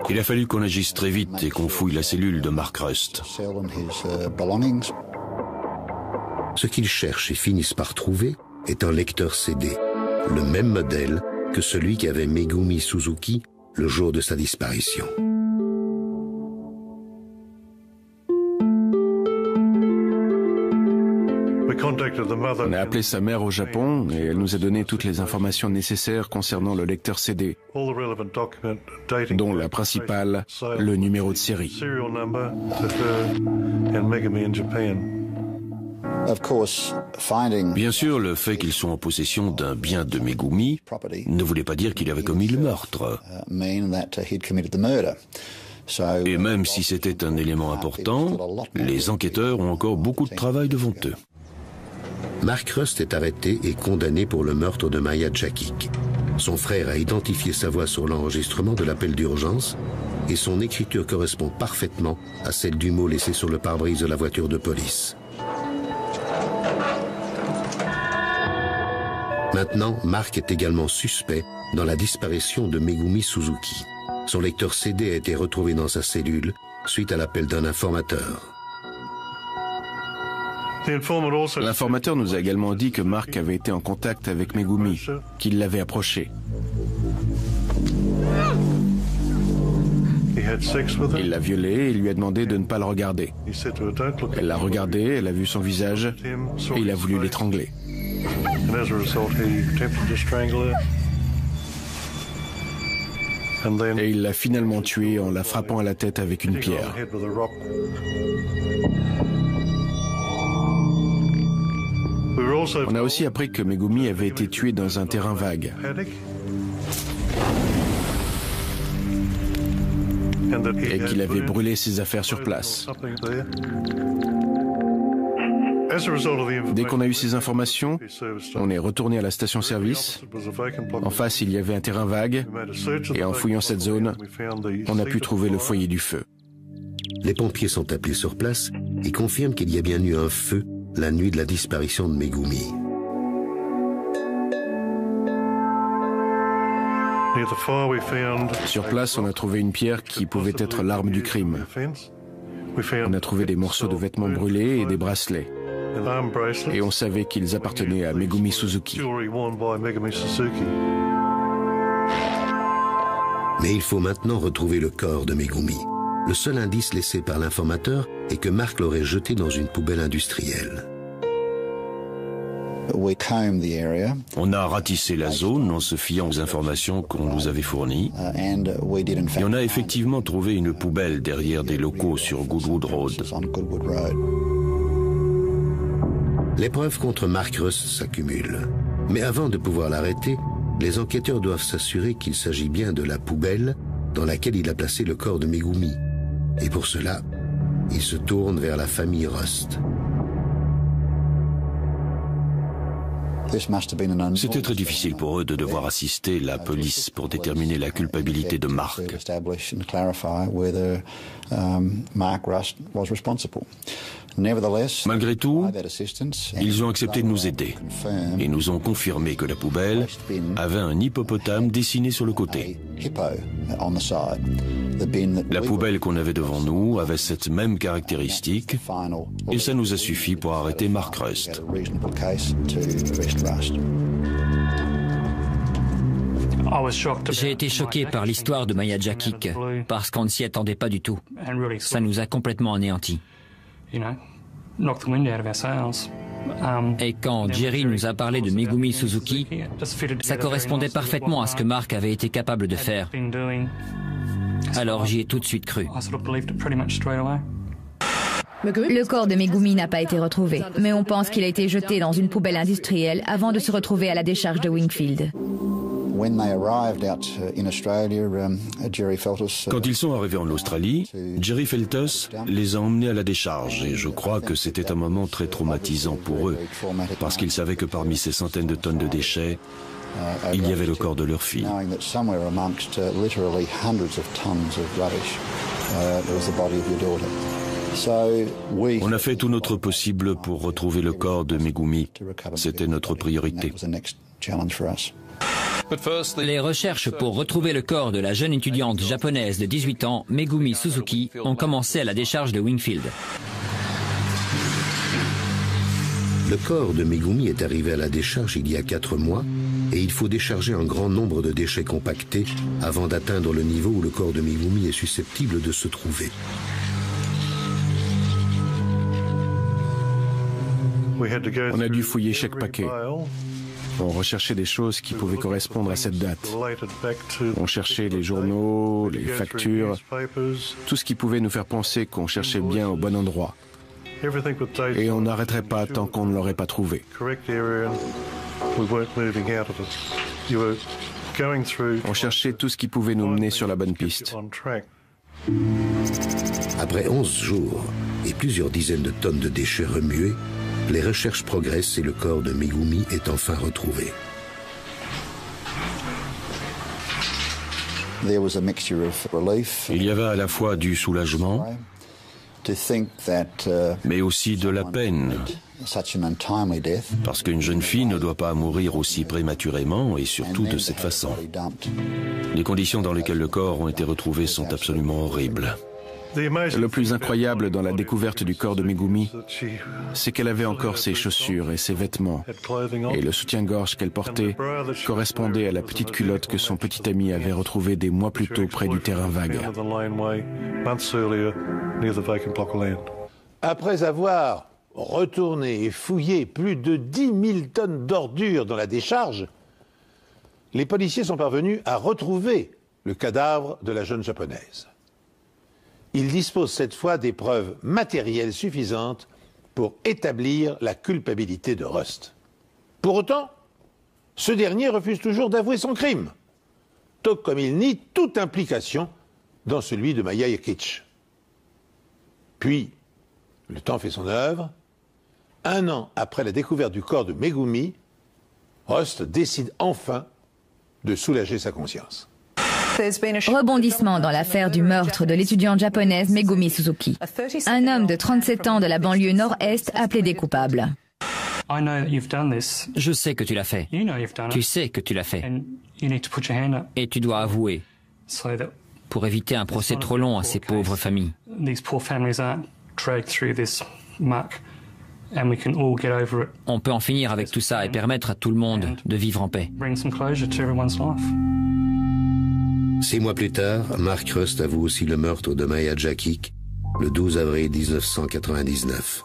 Il a fallu qu'on agisse très vite et qu'on fouille la cellule de Mark Rust. Ce qu'ils cherchent et finissent par trouver est un lecteur CD, le même modèle que celui qu'avait Megumi Suzuki le jour de sa disparition. On a appelé sa mère au Japon et elle nous a donné toutes les informations nécessaires concernant le lecteur CD, dont la principale, le numéro de série. Bien sûr, le fait qu'ils soient en possession d'un bien de Megumi ne voulait pas dire qu'il avait commis le meurtre. Et même si c'était un élément important, les enquêteurs ont encore beaucoup de travail devant eux. Mark Rust est arrêté et condamné pour le meurtre de Maya Djakic. Son frère a identifié sa voix sur l'enregistrement de l'appel d'urgence et son écriture correspond parfaitement à celle du mot laissé sur le pare-brise de la voiture de police. Maintenant, Mark est également suspect dans la disparition de Megumi Suzuki. Son lecteur CD a été retrouvé dans sa cellule suite à l'appel d'un informateur. L'informateur nous a également dit que Mark avait été en contact avec Megumi, qu'il l'avait approché. Il l'a violée et lui a demandé de ne pas le regarder. Elle l'a regardé, elle a vu son visage et il a voulu l'étrangler. Et il l'a finalement tuée en la frappant à la tête avec une pierre. On a aussi appris que Megumi avait été tué dans un terrain vague. Et qu'il avait brûlé ses affaires sur place. Dès qu'on a eu ces informations, on est retourné à la station-service. En face, il y avait un terrain vague. Et en fouillant cette zone, on a pu trouver le foyer du feu. Les pompiers sont appelés sur place et confirment qu'il y a bien eu un feu la nuit de la disparition de Megumi. Sur place, on a trouvé une pierre qui pouvait être l'arme du crime. On a trouvé des morceaux de vêtements brûlés et des bracelets. Et on savait qu'ils appartenaient à Megumi Suzuki. Mais il faut maintenant retrouver le corps de Megumi. Le seul indice laissé par l'informateur est que Mark l'aurait jeté dans une poubelle industrielle. On a ratissé la zone en se fiant aux informations qu'on nous avait fournies. Et on a effectivement trouvé une poubelle derrière des locaux sur Goodwood Road. Les preuves contre Mark Rust s'accumulent. Mais avant de pouvoir l'arrêter, les enquêteurs doivent s'assurer qu'il s'agit bien de la poubelle dans laquelle il a placé le corps de Megumi. Et pour cela, ils se tournent vers la famille Rust. C'était très difficile pour eux de devoir assister la police pour déterminer la culpabilité de Mark. Malgré tout, ils ont accepté de nous aider et nous ont confirmé que la poubelle avait un hippopotame dessiné sur le côté. La poubelle qu'on avait devant nous avait cette même caractéristique et ça nous a suffi pour arrêter Mark Rust. J'ai été choqué par l'histoire de Maya Djakic parce qu'on ne s'y attendait pas du tout. Ça nous a complètement anéantis. Et quand Jerry nous a parlé de Megumi Suzuki, ça correspondait parfaitement à ce que Mark avait été capable de faire. Alors j'y ai tout de suite cru. Le corps de Megumi n'a pas été retrouvé, mais on pense qu'il a été jeté dans une poubelle industrielle avant de se retrouver à la décharge de Wingfield. Quand ils sont arrivés en Australie, Jerry Feltus les a emmenés à la décharge et je crois que c'était un moment très traumatisant pour eux parce qu'ils savaient que parmi ces centaines de tonnes de déchets, il y avait le corps de leur fille. On a fait tout notre possible pour retrouver le corps de Megumi. C'était notre priorité. Les recherches pour retrouver le corps de la jeune étudiante japonaise de 18 ans, Megumi Suzuki, ont commencé à la décharge de Wingfield. Le corps de Megumi est arrivé à la décharge il y a 4 mois et il faut décharger un grand nombre de déchets compactés avant d'atteindre le niveau où le corps de Megumi est susceptible de se trouver. On a dû fouiller chaque paquet. On recherchait des choses qui pouvaient correspondre à cette date. On cherchait les journaux, les factures, tout ce qui pouvait nous faire penser qu'on cherchait bien au bon endroit. Et on n'arrêterait pas tant qu'on ne l'aurait pas trouvé. On cherchait tout ce qui pouvait nous mener sur la bonne piste. Après 11 jours et plusieurs dizaines de tonnes de déchets remués, les recherches progressent et le corps de Megumi est enfin retrouvé. Il y avait à la fois du soulagement, mais aussi de la peine, parce qu'une jeune fille ne doit pas mourir aussi prématurément et surtout de cette façon. Les conditions dans lesquelles le corps ont été retrouvés sont absolument horribles. Le plus incroyable dans la découverte du corps de Megumi, c'est qu'elle avait encore ses chaussures et ses vêtements, et le soutien-gorge qu'elle portait correspondait à la petite culotte que son petit ami avait retrouvée des mois plus tôt près du terrain vague. Après avoir retourné et fouillé plus de 10 000 tonnes d'ordures dans la décharge, les policiers sont parvenus à retrouver le cadavre de la jeune japonaise. Ils disposent cette fois des preuves matérielles suffisantes pour établir la culpabilité de Rust. Pour autant, ce dernier refuse toujours d'avouer son crime, tout comme il nie toute implication dans celui de Maya Yakic. Puis, le temps fait son œuvre. 1 an après la découverte du corps de Megumi, Rust décide enfin de soulager sa conscience. Rebondissement dans l'affaire du meurtre de l'étudiante japonaise Megumi Suzuki. Un homme de 37 ans de la banlieue nord-est a plaidé coupable. Je sais que tu l'as fait. Tu sais que tu l'as fait. Et tu dois avouer pour éviter un procès trop long à ces pauvres familles. On peut en finir avec tout ça et permettre à tout le monde de vivre en paix. 6 mois plus tard, Mark Rust avoue aussi le meurtre de Maya Yakic le 12 avril 1999.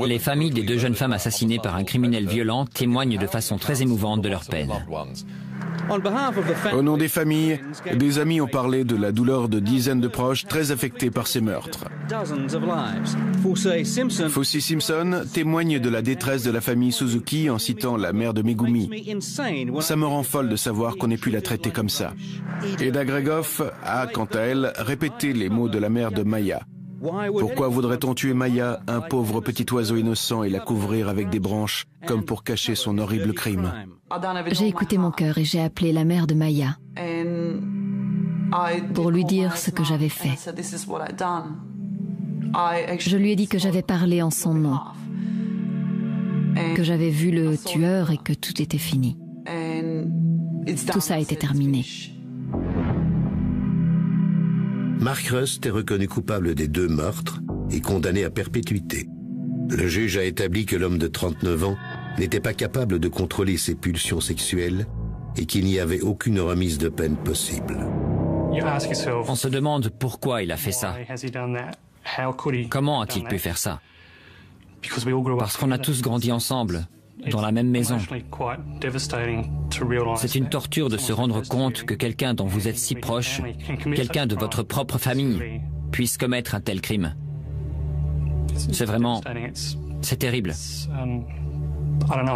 Les familles des 2 jeunes femmes assassinées par un criminel violent témoignent de façon très émouvante de leur peine. Au nom des familles, des amis ont parlé de la douleur de dizaines de proches très affectés par ces meurtres. Fossey Simpson témoigne de la détresse de la famille Suzuki en citant la mère de Megumi. Ça me rend folle de savoir qu'on ait pu la traiter comme ça. Eda Gregoff a, quant à elle, répété les mots de la mère de Maya. Pourquoi voudrait-on tuer Maya, un pauvre petit oiseau innocent, et la couvrir avec des branches, comme pour cacher son horrible crime? J'ai écouté mon cœur et j'ai appelé la mère de Maya pour lui dire ce que j'avais fait. Je lui ai dit que j'avais parlé en son nom, que j'avais vu le tueur et que tout était fini. Tout ça a été terminé. Mark Rust est reconnu coupable des 2 meurtres et condamné à perpétuité. Le juge a établi que l'homme de 39 ans n'était pas capable de contrôler ses pulsions sexuelles et qu'il n'y avait aucune remise de peine possible. On se demande pourquoi il a fait ça. Comment a-t-il pu faire ça? Parce qu'on a tous grandi ensemble, dans la même maison. C'est une torture de se rendre compte que quelqu'un dont vous êtes si proche, quelqu'un de votre propre famille, puisse commettre un tel crime. C'est vraiment... c'est terrible.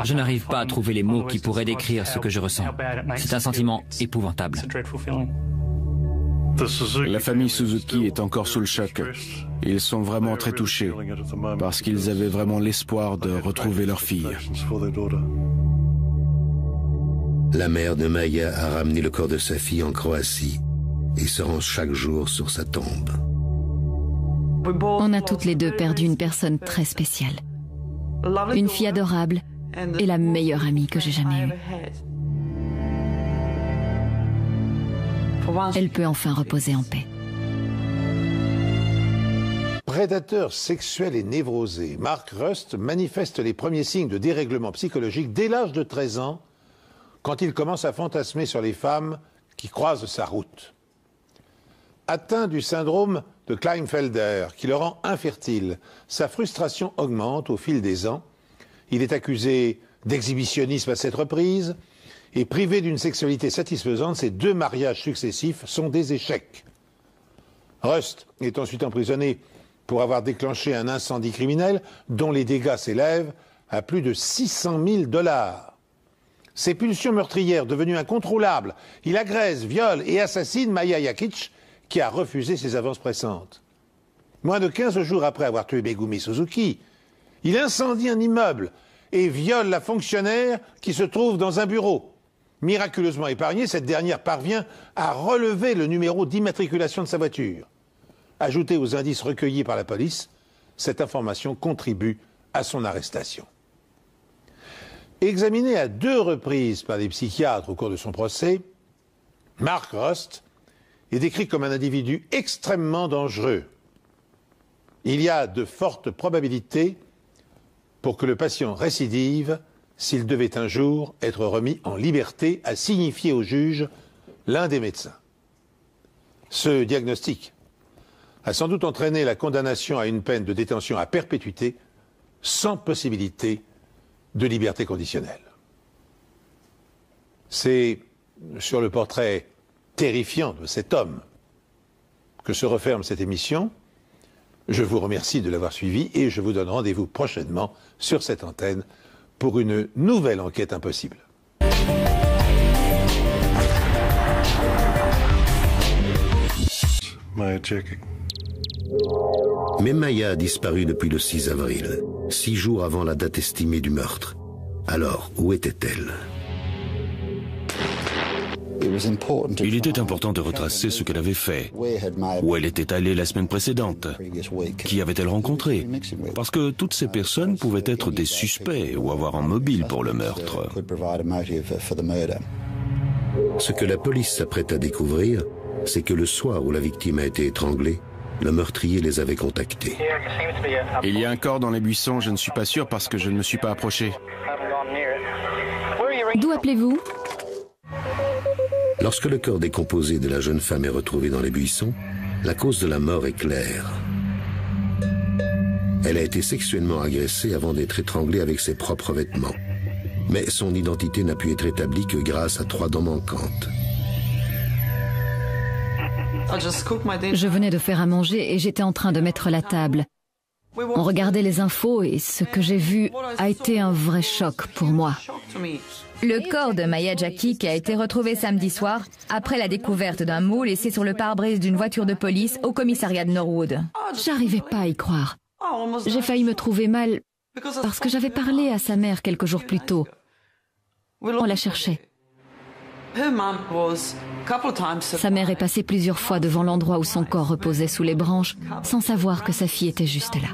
Je n'arrive pas à trouver les mots qui pourraient décrire ce que je ressens. C'est un sentiment épouvantable. La famille Suzuki est encore sous le choc. Ils sont vraiment très touchés parce qu'ils avaient vraiment l'espoir de retrouver leur fille. La mère de Maya a ramené le corps de sa fille en Croatie et se rend chaque jour sur sa tombe. On a toutes les 2 perdu une personne très spéciale. Une fille adorable et la meilleure amie que j'ai jamais eue. Elle peut enfin reposer en paix. Prédateur sexuel et névrosé, Mark Rust manifeste les premiers signes de dérèglement psychologique dès l'âge de 13 ans, quand il commence à fantasmer sur les femmes qui croisent sa route. Atteint du syndrome de Kleinfelder qui le rend infertile. Sa frustration augmente au fil des ans. Il est accusé d'exhibitionnisme à 7 reprises et privé d'une sexualité satisfaisante, ses 2 mariages successifs sont des échecs. Rust est ensuite emprisonné pour avoir déclenché un incendie criminel dont les dégâts s'élèvent à plus de 600 000 $. Ses pulsions meurtrières devenues incontrôlables, il agresse, viole et assassine Maya Jakic, qui a refusé ses avances pressantes. Moins de 15 jours après avoir tué Megumi Suzuki, il incendie un immeuble et viole la fonctionnaire qui se trouve dans un bureau. Miraculeusement épargnée, cette dernière parvient à relever le numéro d'immatriculation de sa voiture. Ajoutée aux indices recueillis par la police, cette information contribue à son arrestation. Examiné à 2 reprises par des psychiatres au cours de son procès, Mark Rust est décrit comme un individu extrêmement dangereux. Il y a de fortes probabilités pour que le patient récidive s'il devait un jour être remis en liberté, a signifié au juge l'un des médecins. Ce diagnostic a sans doute entraîné la condamnation à une peine de détention à perpétuité sans possibilité de liberté conditionnelle. C'est sur le portrait terrifiant de cet homme que se referme cette émission. Je vous remercie de l'avoir suivi et je vous donne rendez-vous prochainement sur cette antenne pour une nouvelle enquête impossible. Mais Maya a disparu depuis le 6 avril, 6 jours avant la date estimée du meurtre. Alors, où était-elle ? Il était important de retracer ce qu'elle avait fait, où elle était allée la semaine précédente, qui avait-elle rencontré, parce que toutes ces personnes pouvaient être des suspects ou avoir un mobile pour le meurtre. Ce que la police s'apprête à découvrir, c'est que le soir où la victime a été étranglée, le meurtrier les avait contactés. Il y a un corps dans les buissons, je ne suis pas sûr parce que je ne me suis pas approché. D'où appelez-vous ? Lorsque le corps décomposé de la jeune femme est retrouvé dans les buissons, la cause de la mort est claire. Elle a été sexuellement agressée avant d'être étranglée avec ses propres vêtements. Mais son identité n'a pu être établie que grâce à 3 dents manquantes. Je venais de faire à manger et j'étais en train de mettre la table. On regardait les infos et ce que j'ai vu a été un vrai choc pour moi. Le corps de Maya Jakic a été retrouvé samedi soir après la découverte d'un mot laissé sur le pare-brise d'une voiture de police au commissariat de Norwood. J'arrivais pas à y croire. J'ai failli me trouver mal parce que j'avais parlé à sa mère quelques jours plus tôt. On la cherchait. Sa mère est passée plusieurs fois devant l'endroit où son corps reposait sous les branches sans savoir que sa fille était juste là.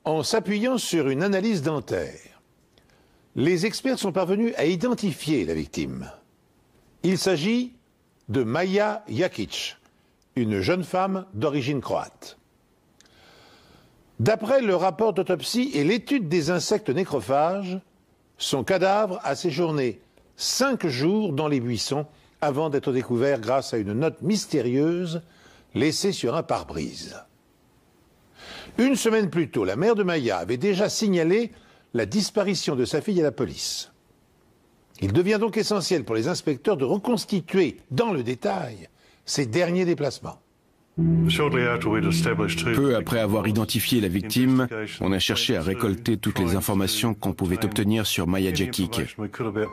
En s'appuyant sur une analyse dentaire, les experts sont parvenus à identifier la victime. Il s'agit de Maya Jakic, une jeune femme d'origine croate. D'après le rapport d'autopsie et l'étude des insectes nécrophages, son cadavre a séjourné 5 jours dans les buissons avant d'être découvert grâce à une note mystérieuse laissée sur un pare-brise. Une semaine plus tôt, la mère de Maya avait déjà signalé la disparition de sa fille à la police. Il devient donc essentiel pour les inspecteurs de reconstituer dans le détail ces derniers déplacements. Peu après avoir identifié la victime, on a cherché à récolter toutes les informations qu'on pouvait obtenir sur Maya Jakic,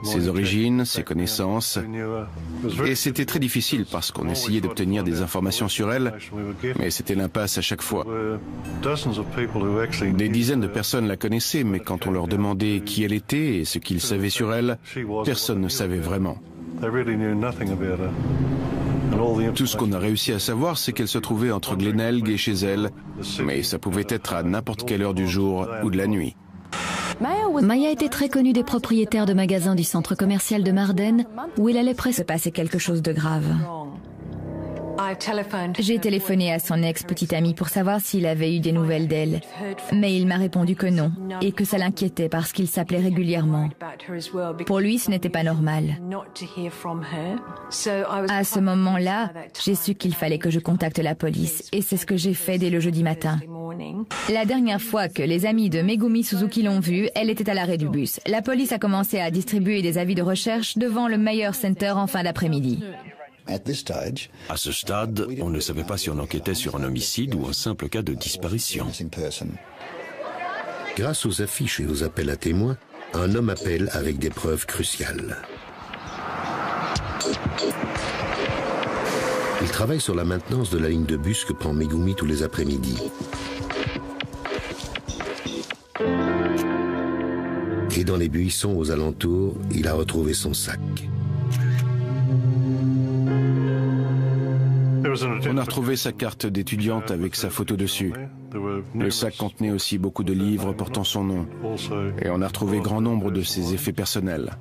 ses origines, ses connaissances. Et c'était très difficile parce qu'on essayait d'obtenir des informations sur elle, mais c'était l'impasse à chaque fois. Des dizaines de personnes la connaissaient, mais quand on leur demandait qui elle était et ce qu'ils savaient sur elle, personne ne savait vraiment. Tout ce qu'on a réussi à savoir, c'est qu'elle se trouvait entre Glenelg et chez elle, mais ça pouvait être à n'importe quelle heure du jour ou de la nuit. Maya était très connue des propriétaires de magasins du centre commercial de Marden, où il allait presque Se passer quelque chose de grave. J'ai téléphoné à son ex-petite amie pour savoir s'il avait eu des nouvelles d'elle, mais il m'a répondu que non, et que ça l'inquiétait parce qu'il s'appelait régulièrement. Pour lui, ce n'était pas normal. À ce moment-là, j'ai su qu'il fallait que je contacte la police, et c'est ce que j'ai fait dès le jeudi matin. La dernière fois que les amis de Megumi Suzuki l'ont vue, elle était à l'arrêt du bus. La police a commencé à distribuer des avis de recherche devant le Meyer Center en fin d'après-midi. À ce stade, on ne savait pas si on enquêtait sur un homicide ou un simple cas de disparition. Grâce aux affiches et aux appels à témoins, un homme appelle avec des preuves cruciales. Il travaille sur la maintenance de la ligne de bus que prend Megumi tous les après-midi. Et dans les buissons aux alentours, il a retrouvé son sac. On a retrouvé sa carte d'étudiante avec sa photo dessus. Le sac contenait aussi beaucoup de livres portant son nom. Et on a retrouvé grand nombre de ses effets personnels.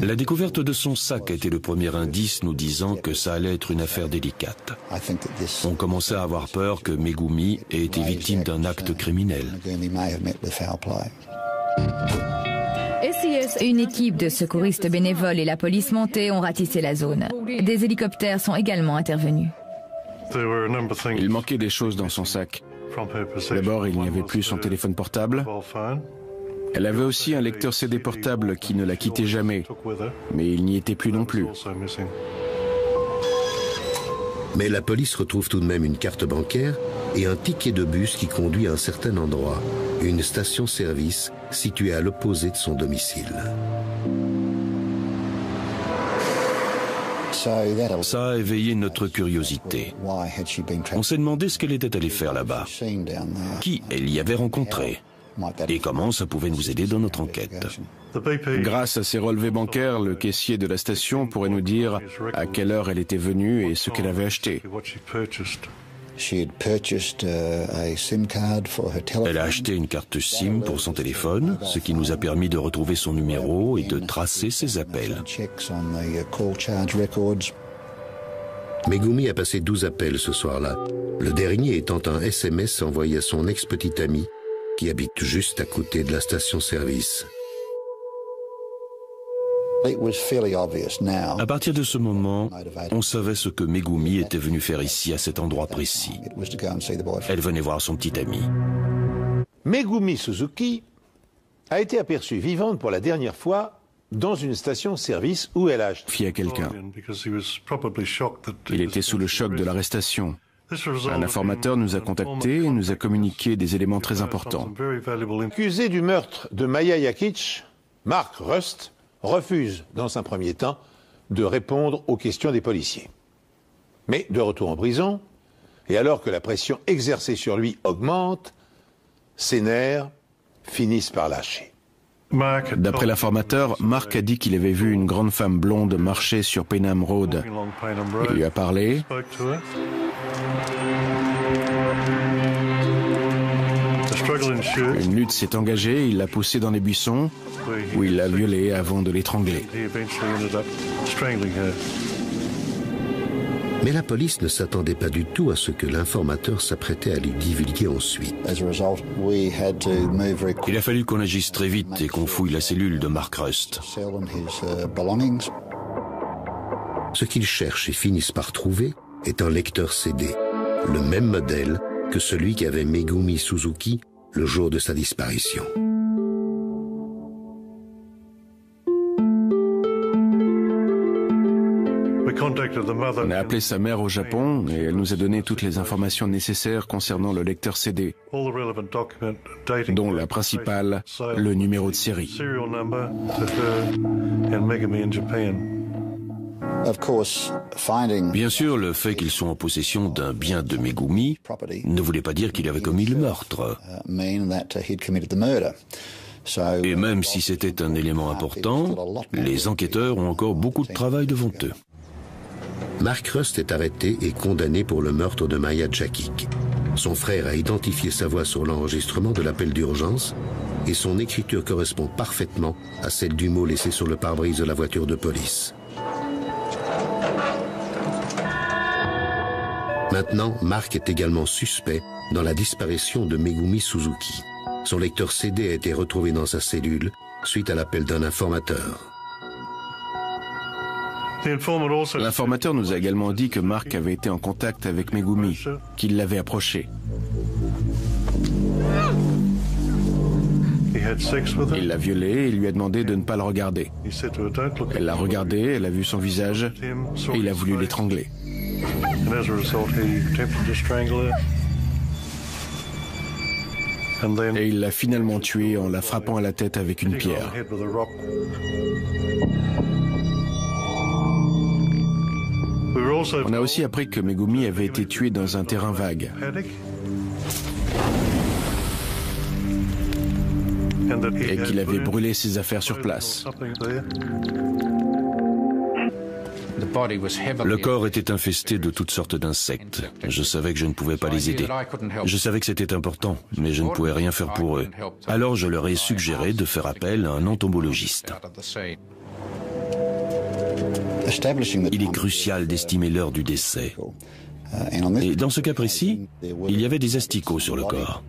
La découverte de son sac a été le premier indice nous disant que ça allait être une affaire délicate. On commençait à avoir peur que Megumi ait été victime d'un acte criminel. Une équipe de secouristes bénévoles et la police montée ont ratissé la zone. Des hélicoptères sont également intervenus. Il manquait des choses dans son sac. D'abord, il n'y avait plus son téléphone portable. Elle avait aussi un lecteur CD portable qui ne la quittait jamais, mais il n'y était plus non plus. Mais la police retrouve tout de même une carte bancaire et un ticket de bus qui conduit à un certain endroit, une station-service située à l'opposé de son domicile. Ça a éveillé notre curiosité. On s'est demandé ce qu'elle était allée faire là-bas, qui elle y avait rencontré, et comment ça pouvait nous aider dans notre enquête. Grâce à ses relevés bancaires, le caissier de la station pourrait nous dire à quelle heure elle était venue et ce qu'elle avait acheté. Elle a acheté une carte SIM pour son téléphone, ce qui nous a permis de retrouver son numéro et de tracer ses appels. Megumi a passé 12 appels ce soir-là, le dernier étant un SMS envoyé à son ex-petite amie qui habite juste à côté de la station-service. À partir de ce moment, on savait ce que Megumi était venue faire ici, à cet endroit précis. Elle venait voir son petit ami. Megumi Suzuki a été aperçue vivante pour la dernière fois dans une station-service où elle a acheté. Fié à quelqu'un. Il était sous le choc de l'arrestation. Un informateur nous a contactés et nous a communiqué des éléments très importants. L'accusé du meurtre de Maya Yakic, Mark Rust, refuse, dans un premier temps, de répondre aux questions des policiers. Mais de retour en prison, et alors que la pression exercée sur lui augmente, ses nerfs finissent par lâcher. D'après l'informateur, Mark a dit qu'il avait vu une grande femme blonde marcher sur Paynham Road. Il lui a parlé. Une lutte s'est engagée, il l'a poussée dans les buissons, où il l'a violée avant de l'étrangler. Mais la police ne s'attendait pas du tout à ce que l'informateur s'apprêtait à lui divulguer ensuite. Il a fallu qu'on agisse très vite et qu'on fouille la cellule de Mark Rust. Ce qu'ils cherchent et finissent par trouver est un lecteur CD, le même modèle que celui qu'avait Megumi Suzuki le jour de sa disparition. On a appelé sa mère au Japon et elle nous a donné toutes les informations nécessaires concernant le lecteur CD, dont la principale, le numéro de série. Bien sûr, le fait qu'ils soient en possession d'un bien de Megumi ne voulait pas dire qu'il avait commis le meurtre. Et même si c'était un élément important, les enquêteurs ont encore beaucoup de travail devant eux. Mark Rust est arrêté et condamné pour le meurtre de Maya Yakic. Son frère a identifié sa voix sur l'enregistrement de l'appel d'urgence et son écriture correspond parfaitement à celle du mot laissé sur le pare-brise de la voiture de police. Maintenant, Mark est également suspect dans la disparition de Megumi Suzuki. Son lecteur CD a été retrouvé dans sa cellule suite à l'appel d'un informateur. L'informateur nous a également dit que Mark avait été en contact avec Megumi, qu'il l'avait approché. Il l'a violée et lui a demandé de ne pas le regarder. Elle l'a regardé, elle a vu son visage et il a voulu l'étrangler. Et il l'a finalement tuée en la frappant à la tête avec une pierre. On a aussi appris que Megumi avait été tué dans un terrain vague. Et qu'il avait brûlé ses affaires sur place. Le corps était infesté de toutes sortes d'insectes. Je savais que je ne pouvais pas les aider. Je savais que c'était important, mais je ne pouvais rien faire pour eux. Alors je leur ai suggéré de faire appel à un entomologiste. Il est crucial d'estimer l'heure du décès. Et dans ce cas précis, il y avait des asticots sur le corps.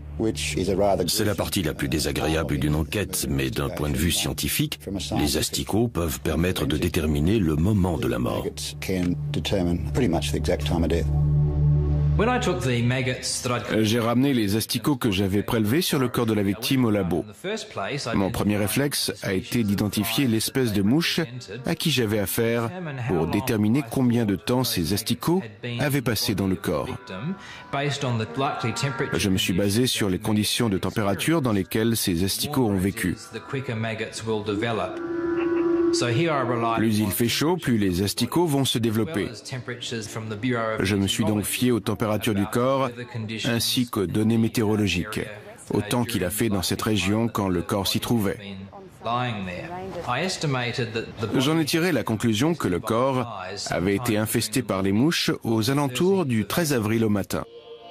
C'est la partie la plus désagréable d'une enquête, mais d'un point de vue scientifique, les asticots peuvent permettre de déterminer le moment de la mort. J'ai ramené les asticots que j'avais prélevés sur le corps de la victime au labo. Mon premier réflexe a été d'identifier l'espèce de mouche à qui j'avais affaire pour déterminer combien de temps ces asticots avaient passé dans le corps. Je me suis basé sur les conditions de température dans lesquelles ces asticots ont vécu. Plus il fait chaud, plus les asticots vont se développer. Je me suis donc fié aux températures du corps ainsi qu'aux données météorologiques, autant qu'il a fait dans cette région quand le corps s'y trouvait. J'en ai tiré la conclusion que le corps avait été infesté par les mouches aux alentours du 13 avril au matin.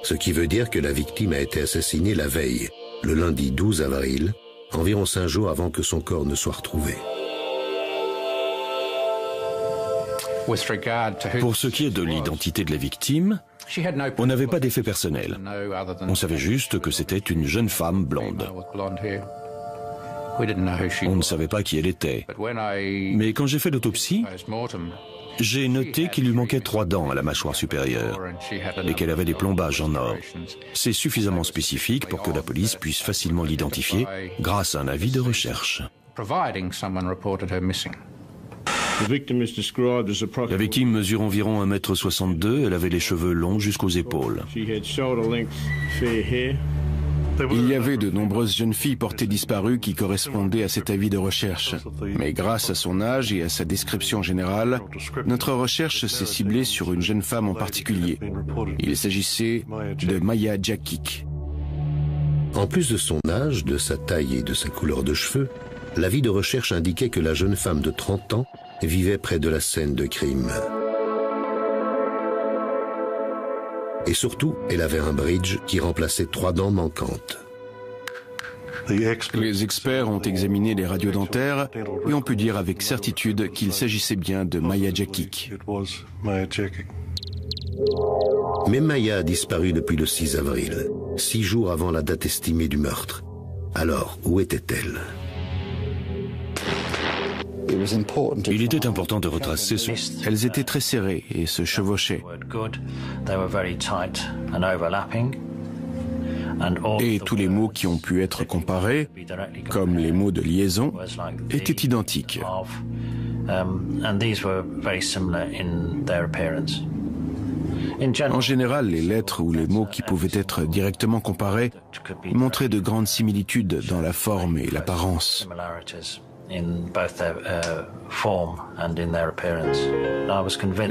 Ce qui veut dire que la victime a été assassinée la veille, le lundi 12 avril, environ 5 jours avant que son corps ne soit retrouvé. Pour ce qui est de l'identité de la victime, on n'avait pas d'effet personnel. On savait juste que c'était une jeune femme blonde. On ne savait pas qui elle était. Mais quand j'ai fait l'autopsie, j'ai noté qu'il lui manquait 3 dents à la mâchoire supérieure et qu'elle avait des plombages en or. C'est suffisamment spécifique pour que la police puisse facilement l'identifier grâce à un avis de recherche. La victime mesure environ 1,62 m, elle avait les cheveux longs jusqu'aux épaules. Il y avait de nombreuses jeunes filles portées disparues qui correspondaient à cet avis de recherche. Mais grâce à son âge et à sa description générale, notre recherche s'est ciblée sur une jeune femme en particulier. Il s'agissait de Maya Djakic. En plus de son âge, de sa taille et de sa couleur de cheveux, l'avis de recherche indiquait que la jeune femme de 30 ans vivait près de la scène de crime. Et surtout, elle avait un bridge qui remplaçait 3 dents manquantes. Les experts ont examiné les radios dentaires et ont pu dire avec certitude qu'il s'agissait bien de Maya Djakic. Mais Maya a disparu depuis le 6 avril, 6 jours avant la date estimée du meurtre. Alors, où était-elle ? Il était important de retracer ce... Elles étaient très serrées et se chevauchaient. Et tous les mots qui ont pu être comparés, comme les mots de liaison, étaient identiques. En général, les lettres ou les mots qui pouvaient être directement comparés montraient de grandes similitudes dans la forme et l'apparence.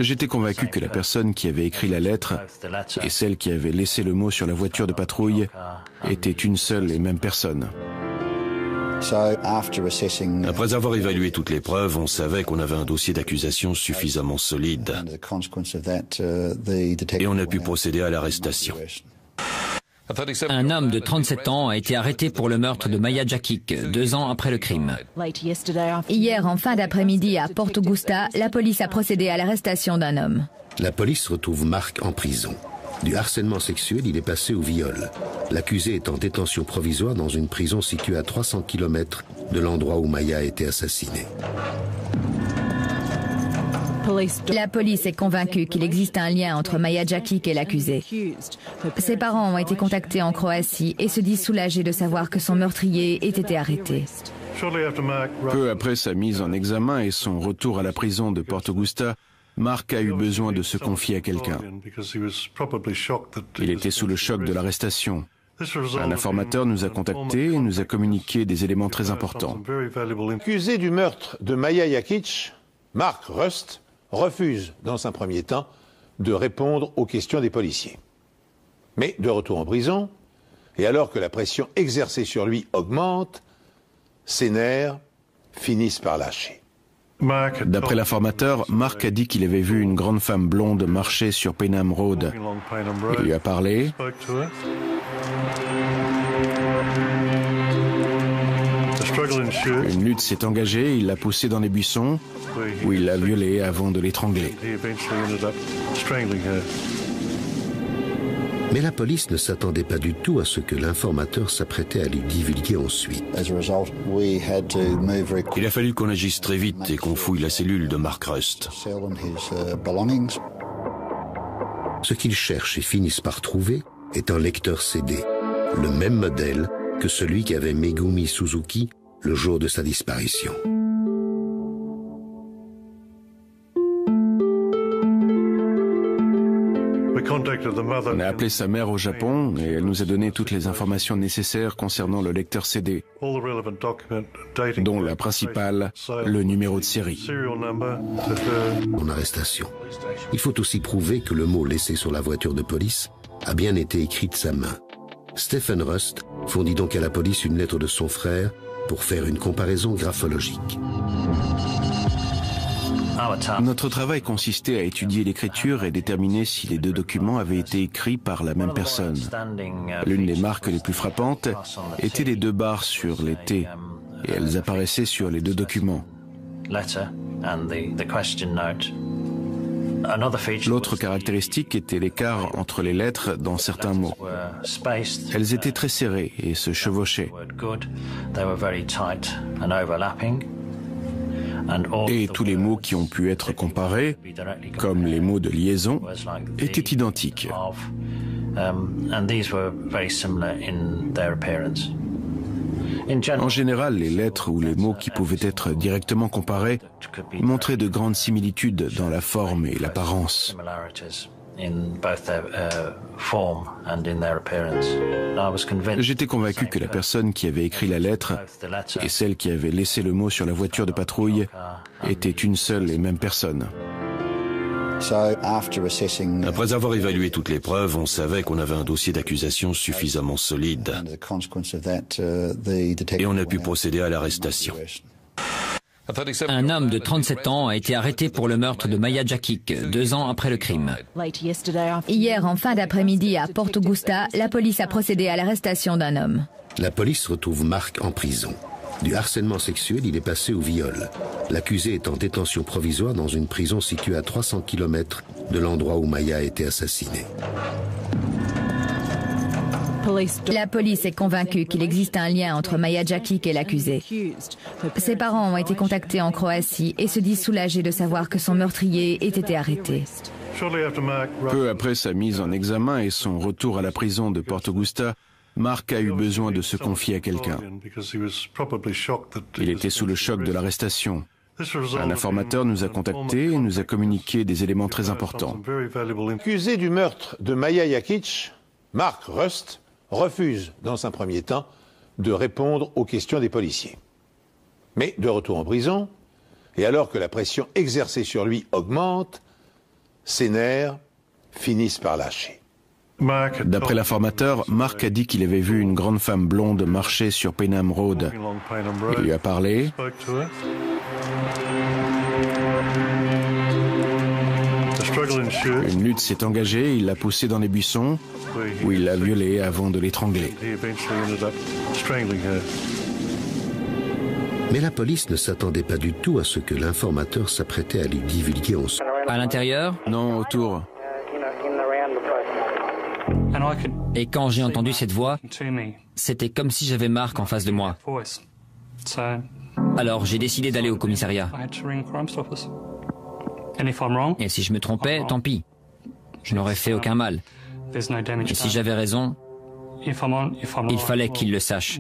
J'étais convaincu que la personne qui avait écrit la lettre et celle qui avait laissé le mot sur la voiture de patrouille étaient une seule et même personne. Après avoir évalué toutes les preuves, on savait qu'on avait un dossier d'accusation suffisamment solide. Et on a pu procéder à l'arrestation. Un homme de 37 ans a été arrêté pour le meurtre de Maya Djakic, 2 ans après le crime. Hier, en fin d'après-midi, à Porto Augusta, la police a procédé à l'arrestation d'un homme. La police retrouve Mark en prison. Du harcèlement sexuel, il est passé au viol. L'accusé est en détention provisoire dans une prison située à 300 km de l'endroit où Maya a été assassinée. La police est convaincue qu'il existe un lien entre Maya Djakic et l'accusé. Ses parents ont été contactés en Croatie et se disent soulagés de savoir que son meurtrier ait été arrêté. Peu après sa mise en examen et son retour à la prison de Porto Augusta, Mark a eu besoin de se confier à quelqu'un. Il était sous le choc de l'arrestation. Un informateur nous a contactés et nous a communiqué des éléments très importants. L'accusé du meurtre de Maya Djakic, Mark Rust, refuse, dans un premier temps, de répondre aux questions des policiers. Mais de retour en prison, et alors que la pression exercée sur lui augmente, ses nerfs finissent par lâcher. D'après l'informateur, Mark a dit qu'il avait vu une grande femme blonde marcher sur Penham Road. Il lui a parlé. Une lutte s'est engagée, il l'a poussée dans les buissons, où il l'a violée avant de l'étrangler. Mais la police ne s'attendait pas du tout à ce que l'informateur s'apprêtait à lui divulguer ensuite. Il a fallu qu'on agisse très vite et qu'on fouille la cellule de Mark Rust. Ce qu'ils cherchent et finissent par trouver est un lecteur CD, le même modèle que celui qu'avait Megumi Suzuki le jour de sa disparition. On a appelé sa mère au Japon et elle nous a donné toutes les informations nécessaires concernant le lecteur CD, dont la principale, le numéro de série. En arrestation. Il faut aussi prouver que le mot laissé sur la voiture de police a bien été écrit de sa main. Stephen Rust fournit donc à la police une lettre de son frère pour faire une comparaison graphologique. Notre travail consistait à étudier l'écriture et déterminer si les deux documents avaient été écrits par la même personne. L'une des marques les plus frappantes était les deux barres sur les T, et elles apparaissaient sur les deux documents. L'autre caractéristique était l'écart entre les lettres dans certains mots. Elles étaient très serrées et se chevauchaient. Et tous les mots qui ont pu être comparés, comme les mots de liaison, étaient identiques. En général, les lettres ou les mots qui pouvaient être directement comparés montraient de grandes similitudes dans la forme et l'apparence. J'étais convaincu que la personne qui avait écrit la lettre et celle qui avait laissé le mot sur la voiture de patrouille étaient une seule et même personne. Après avoir évalué toutes les preuves, on savait qu'on avait un dossier d'accusation suffisamment solide. Et on a pu procéder à l'arrestation. Un homme de 37 ans a été arrêté pour le meurtre de Maya Djakic, 2 ans après le crime. Hier, en fin d'après-midi, à Porto Augusta, la police a procédé à l'arrestation d'un homme. La police retrouve Mark en prison. Du harcèlement sexuel, il est passé au viol. L'accusé est en détention provisoire dans une prison située à 300 km de l'endroit où Maya a été assassinée. La police est convaincue qu'il existe un lien entre Maya Djakic et l'accusé. Ses parents ont été contactés en Croatie et se disent soulagés de savoir que son meurtrier ait été arrêté. Peu après sa mise en examen et son retour à la prison de Porto Augusta, Mark a eu besoin de se confier à quelqu'un. Il était sous le choc de l'arrestation. Un informateur nous a contactés et nous a communiqué des éléments très importants. L'accusé du meurtre de Maya Djakic, Mark Rust, refuse, dans un premier temps, de répondre aux questions des policiers. Mais de retour en prison, et alors que la pression exercée sur lui augmente, ses nerfs finissent par lâcher. D'après l'informateur, Mark a dit qu'il avait vu une grande femme blonde marcher sur Penham Road. Il lui a parlé. Une lutte s'est engagée, il l'a poussée dans les buissons, où il l'a violée avant de l'étrangler. Mais la police ne s'attendait pas du tout à ce que l'informateur s'apprêtait à lui divulguer ensuite. À l'intérieur, Non, autour. Et quand j'ai entendu cette voix, c'était comme si j'avais Mark en face de moi. Alors j'ai décidé d'aller au commissariat. Et si je me trompais, tant pis. Je n'aurais fait aucun mal. Et si j'avais raison, il fallait qu'ils le sachent.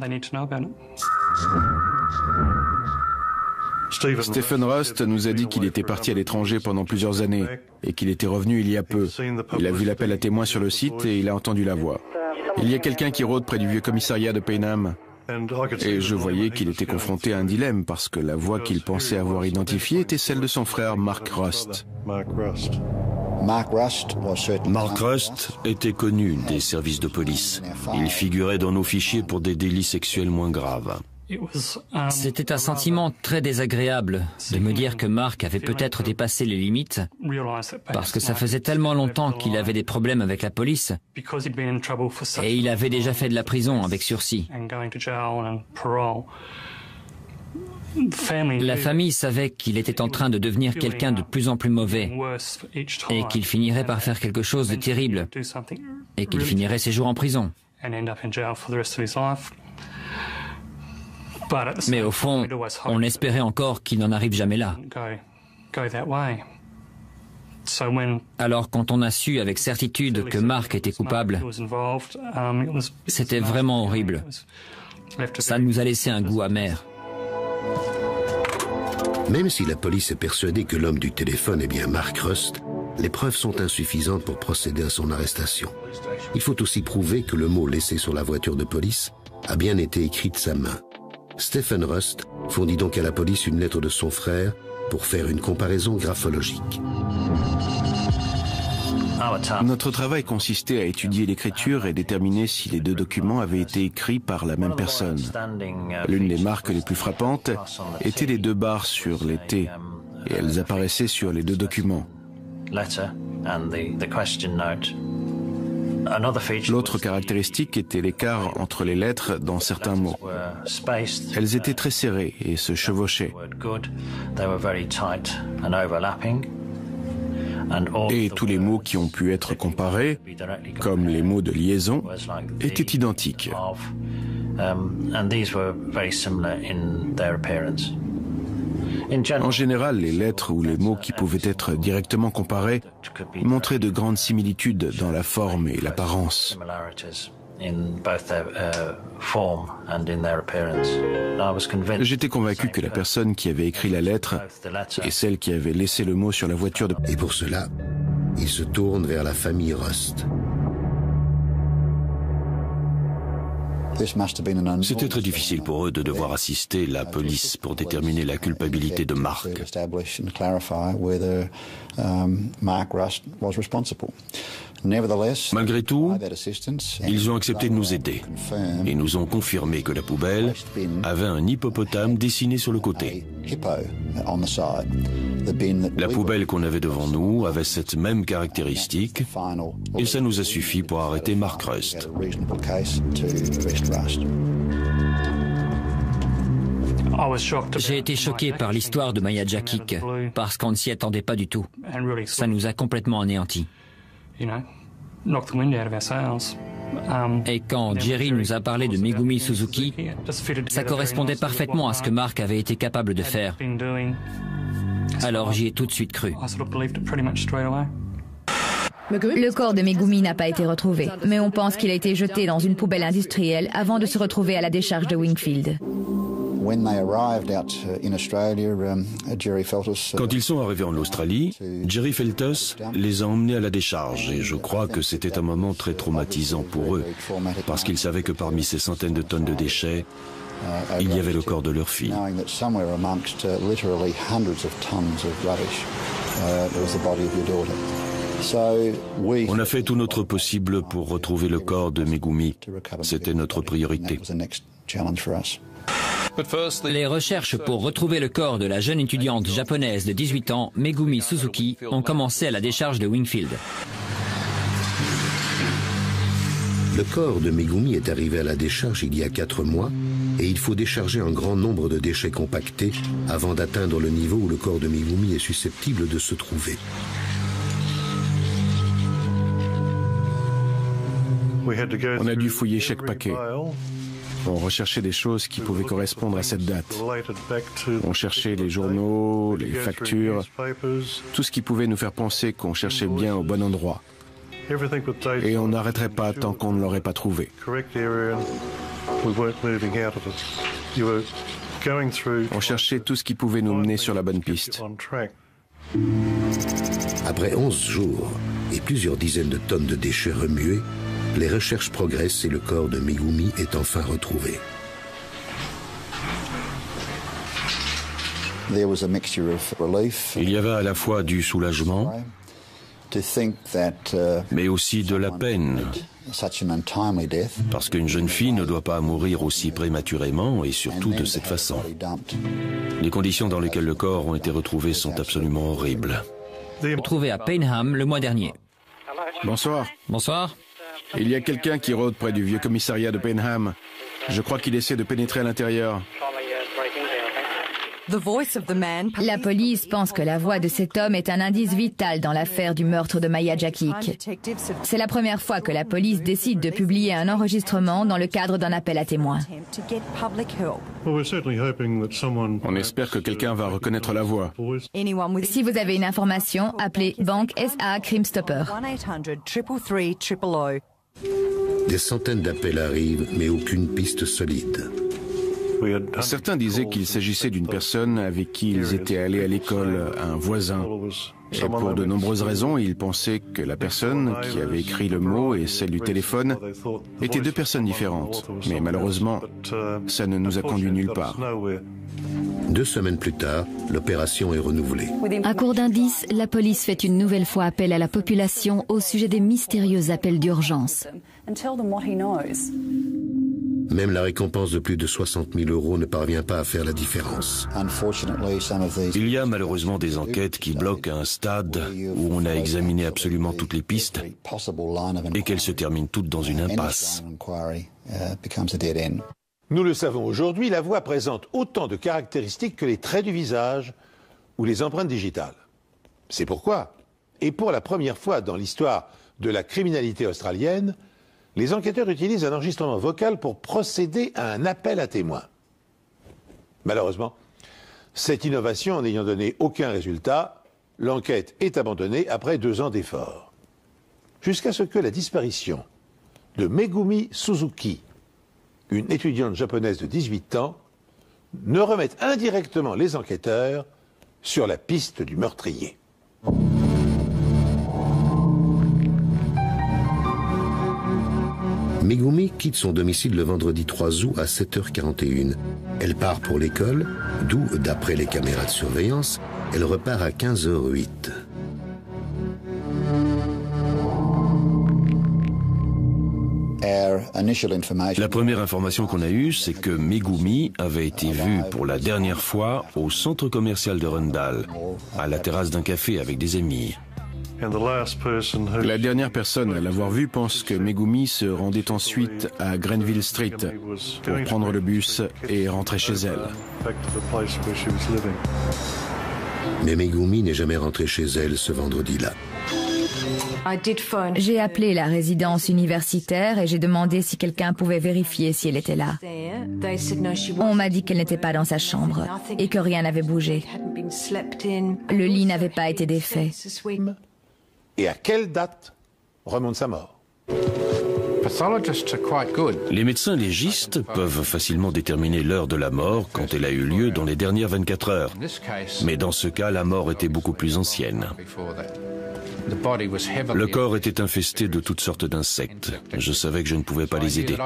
Stephen Rust nous a dit qu'il était parti à l'étranger pendant plusieurs années et qu'il était revenu il y a peu. Il a vu l'appel à témoins sur le site et il a entendu la voix. Il y a quelqu'un qui rôde près du vieux commissariat de Paynham. Et je voyais qu'il était confronté à un dilemme parce que la voix qu'il pensait avoir identifiée était celle de son frère Mark Rust. Mark Rust était connu des services de police. Il figurait dans nos fichiers pour des délits sexuels moins graves. C'était un sentiment très désagréable de me dire que Mark avait peut-être dépassé les limites parce que ça faisait tellement longtemps qu'il avait des problèmes avec la police et il avait déjà fait de la prison avec sursis. La famille savait qu'il était en train de devenir quelqu'un de plus en plus mauvais et qu'il finirait par faire quelque chose de terrible et qu'il finirait ses jours en prison. Mais au fond, on espérait encore qu'il n'en arrive jamais là. Alors quand on a su avec certitude que Mark était coupable, c'était vraiment horrible. Ça nous a laissé un goût amer. Même si la police est persuadée que l'homme du téléphone est bien Mark Rust, les preuves sont insuffisantes pour procéder à son arrestation. Il faut aussi prouver que le mot laissé sur la voiture de police a bien été écrit de sa main. Stephen Rust fournit donc à la police une lettre de son frère pour faire une comparaison graphologique. Notre travail consistait à étudier l'écriture et déterminer si les deux documents avaient été écrits par la même personne. L'une des marques les plus frappantes était les deux barres sur les T, et elles apparaissaient sur les deux documents. L'autre caractéristique était l'écart entre les lettres dans certains mots. Elles étaient très serrées et se chevauchaient. Et tous les mots qui ont pu être comparés, comme les mots de liaison, étaient identiques. En général, les lettres ou les mots qui pouvaient être directement comparés montraient de grandes similitudes dans la forme et l'apparence. J'étais convaincu que la personne qui avait écrit la lettre et celle qui avait laissé le mot sur la voiture de... Et pour cela, il se tourne vers la famille Rust. C'était très difficile pour eux de devoir assister la police pour déterminer la culpabilité de Mark. Malgré tout, ils ont accepté de nous aider et nous ont confirmé que la poubelle avait un hippopotame dessiné sur le côté. La poubelle qu'on avait devant nous avait cette même caractéristique et ça nous a suffi pour arrêter Mark Rust. J'ai été choqué par l'histoire de Maya Jakic parce qu'on ne s'y attendait pas du tout. Ça nous a complètement anéantis. Et quand Jerry nous a parlé de Megumi Suzuki, ça correspondait parfaitement à ce que Mark avait été capable de faire. Alors j'y ai tout de suite cru. Le corps de Megumi n'a pas été retrouvé, mais on pense qu'il a été jeté dans une poubelle industrielle avant de se retrouver à la décharge de Wingfield. Quand ils sont arrivés en Australie, Jerry Feltus les a emmenés à la décharge et je crois que c'était un moment très traumatisant pour eux parce qu'ils savaient que parmi ces centaines de tonnes de déchets, il y avait le corps de leur fille. On a fait tout notre possible pour retrouver le corps de Megumi. C'était notre priorité. Les recherches pour retrouver le corps de la jeune étudiante japonaise de 18 ans, Megumi Suzuki, ont commencé à la décharge de Wingfield. Le corps de Megumi est arrivé à la décharge il y a 4 mois et il faut décharger un grand nombre de déchets compactés avant d'atteindre le niveau où le corps de Megumi est susceptible de se trouver. On a dû fouiller chaque paquet. On recherchait des choses qui pouvaient correspondre à cette date. On cherchait les journaux, les factures, tout ce qui pouvait nous faire penser qu'on cherchait bien au bon endroit. Et on n'arrêterait pas tant qu'on ne l'aurait pas trouvé. On cherchait tout ce qui pouvait nous mener sur la bonne piste. Après 11 jours et plusieurs dizaines de tonnes de déchets remués, les recherches progressent et le corps de Megumi est enfin retrouvé. Il y avait à la fois du soulagement, mais aussi de la peine, parce qu'une jeune fille ne doit pas mourir aussi prématurément et surtout de cette façon. Les conditions dans lesquelles le corps a été retrouvé sont absolument horribles. Retrouvé à Payneham le mois dernier. Bonsoir. Bonsoir. Il y a quelqu'un qui rôde près du vieux commissariat de Payneham. Je crois qu'il essaie de pénétrer à l'intérieur. La police pense que la voix de cet homme est un indice vital dans l'affaire du meurtre de Maya Jakic. C'est la première fois que la police décide de publier un enregistrement dans le cadre d'un appel à témoins. On espère que quelqu'un va reconnaître la voix. Si vous avez une information, appelez Banque SA Crime Stopper. Des centaines d'appels arrivent, mais aucune piste solide. Certains disaient qu'il s'agissait d'une personne avec qui ils étaient allés à l'école, un voisin. Et pour de nombreuses raisons, ils pensaient que la personne qui avait écrit le mot et celle du téléphone étaient deux personnes différentes. Mais malheureusement, ça ne nous a conduit nulle part. 2 semaines plus tard, l'opération est renouvelée. À court d'indices, la police fait une nouvelle fois appel à la population au sujet des mystérieux appels d'urgence. Même la récompense de plus de 60 000 € ne parvient pas à faire la différence. Il y a malheureusement des enquêtes qui bloquent à un stade où on a examiné absolument toutes les pistes et qu'elles se terminent toutes dans une impasse. Nous le savons aujourd'hui, la voix présente autant de caractéristiques que les traits du visage ou les empreintes digitales. C'est pourquoi, et pour la première fois dans l'histoire de la criminalité australienne, les enquêteurs utilisent un enregistrement vocal pour procéder à un appel à témoins. Malheureusement, cette innovation n'ayant donné aucun résultat, l'enquête est abandonnée après 2 ans d'efforts. Jusqu'à ce que la disparition de Megumi Suzuki, une étudiante japonaise de 18 ans, ne remette indirectement les enquêteurs sur la piste du meurtrier. Megumi quitte son domicile le vendredi 3 août à 7h41. Elle part pour l'école, d'où, d'après les caméras de surveillance, elle repart à 15h08. La première information qu'on a eue, c'est que Megumi avait été vue pour la dernière fois au centre commercial de Rundal, à la terrasse d'un café avec des amis. La dernière personne à l'avoir vue pense que Megumi se rendait ensuite à Grenville Street pour prendre le bus et rentrer chez elle. Mais Megumi n'est jamais rentrée chez elle ce vendredi-là. J'ai appelé la résidence universitaire et j'ai demandé si quelqu'un pouvait vérifier si elle était là. On m'a dit qu'elle n'était pas dans sa chambre et que rien n'avait bougé. Le lit n'avait pas été défait. Et à quelle date remonte sa mort? Les médecins légistes peuvent facilement déterminer l'heure de la mort quand elle a eu lieu dans les dernières 24 heures. Mais dans ce cas, la mort était beaucoup plus ancienne. Le corps était infesté de toutes sortes d'insectes. Je savais que je ne pouvais pas les aider.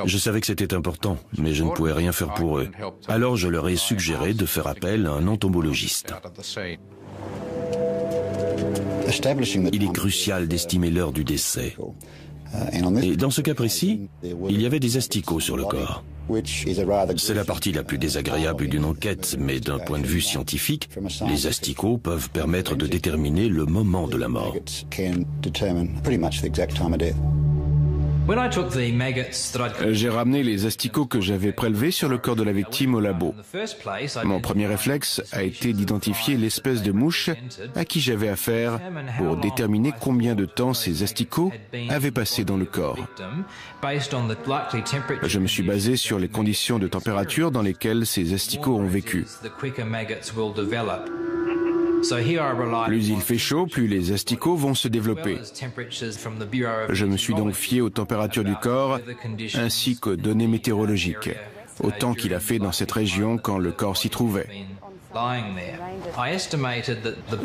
Je savais que c'était important, mais je ne pouvais rien faire pour eux. Alors je leur ai suggéré de faire appel à un entomologiste. Il est crucial d'estimer l'heure du décès. Et dans ce cas précis, il y avait des asticots sur le corps. C'est la partie la plus désagréable d'une enquête, mais d'un point de vue scientifique, les asticots peuvent permettre de déterminer le moment de la mort. J'ai ramené les asticots que j'avais prélevés sur le corps de la victime au labo. Mon premier réflexe a été d'identifier l'espèce de mouche à qui j'avais affaire pour déterminer combien de temps ces asticots avaient passé dans le corps. Je me suis basé sur les conditions de température dans lesquelles ces asticots ont vécu. Plus il fait chaud, plus les asticots vont se développer. Je me suis donc fié aux températures du corps ainsi qu'aux données météorologiques, autant qu'il a fait dans cette région quand le corps s'y trouvait.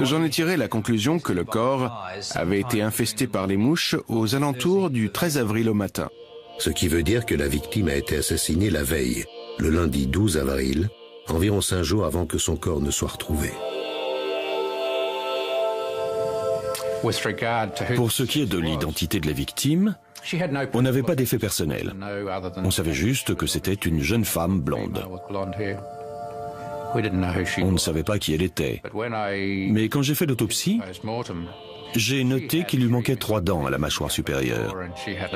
J'en ai tiré la conclusion que le corps avait été infesté par les mouches aux alentours du 13 avril au matin. Ce qui veut dire que la victime a été assassinée la veille, le lundi 12 avril, environ 5 jours avant que son corps ne soit retrouvé. Pour ce qui est de l'identité de la victime, on n'avait pas d'effet personnel. On savait juste que c'était une jeune femme blonde. On ne savait pas qui elle était. Mais quand j'ai fait l'autopsie, j'ai noté qu'il lui manquait 3 dents à la mâchoire supérieure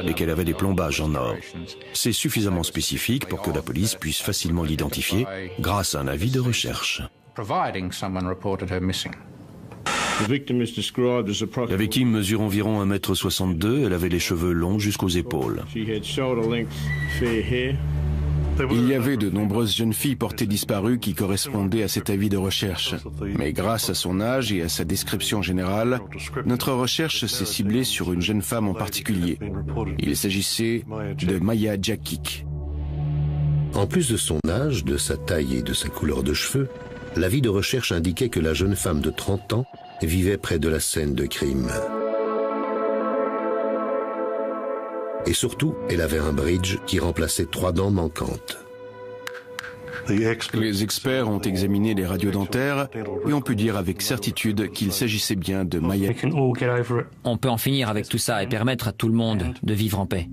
et qu'elle avait des plombages en or. C'est suffisamment spécifique pour que la police puisse facilement l'identifier grâce à un avis de recherche. La victime mesure environ 1,62 m, elle avait les cheveux longs jusqu'aux épaules. Il y avait de nombreuses jeunes filles portées disparues qui correspondaient à cet avis de recherche. Mais grâce à son âge et à sa description générale, notre recherche s'est ciblée sur une jeune femme en particulier. Il s'agissait de Maya Djakic. En plus de son âge, de sa taille et de sa couleur de cheveux, l'avis de recherche indiquait que la jeune femme de 30 ans vivait près de la scène de crime. Et surtout, elle avait un bridge qui remplaçait 3 dents manquantes. Les experts ont examiné les radios dentaires et ont pu dire avec certitude qu'il s'agissait bien de Maya. On peut en finir avec tout ça et permettre à tout le monde de vivre en paix.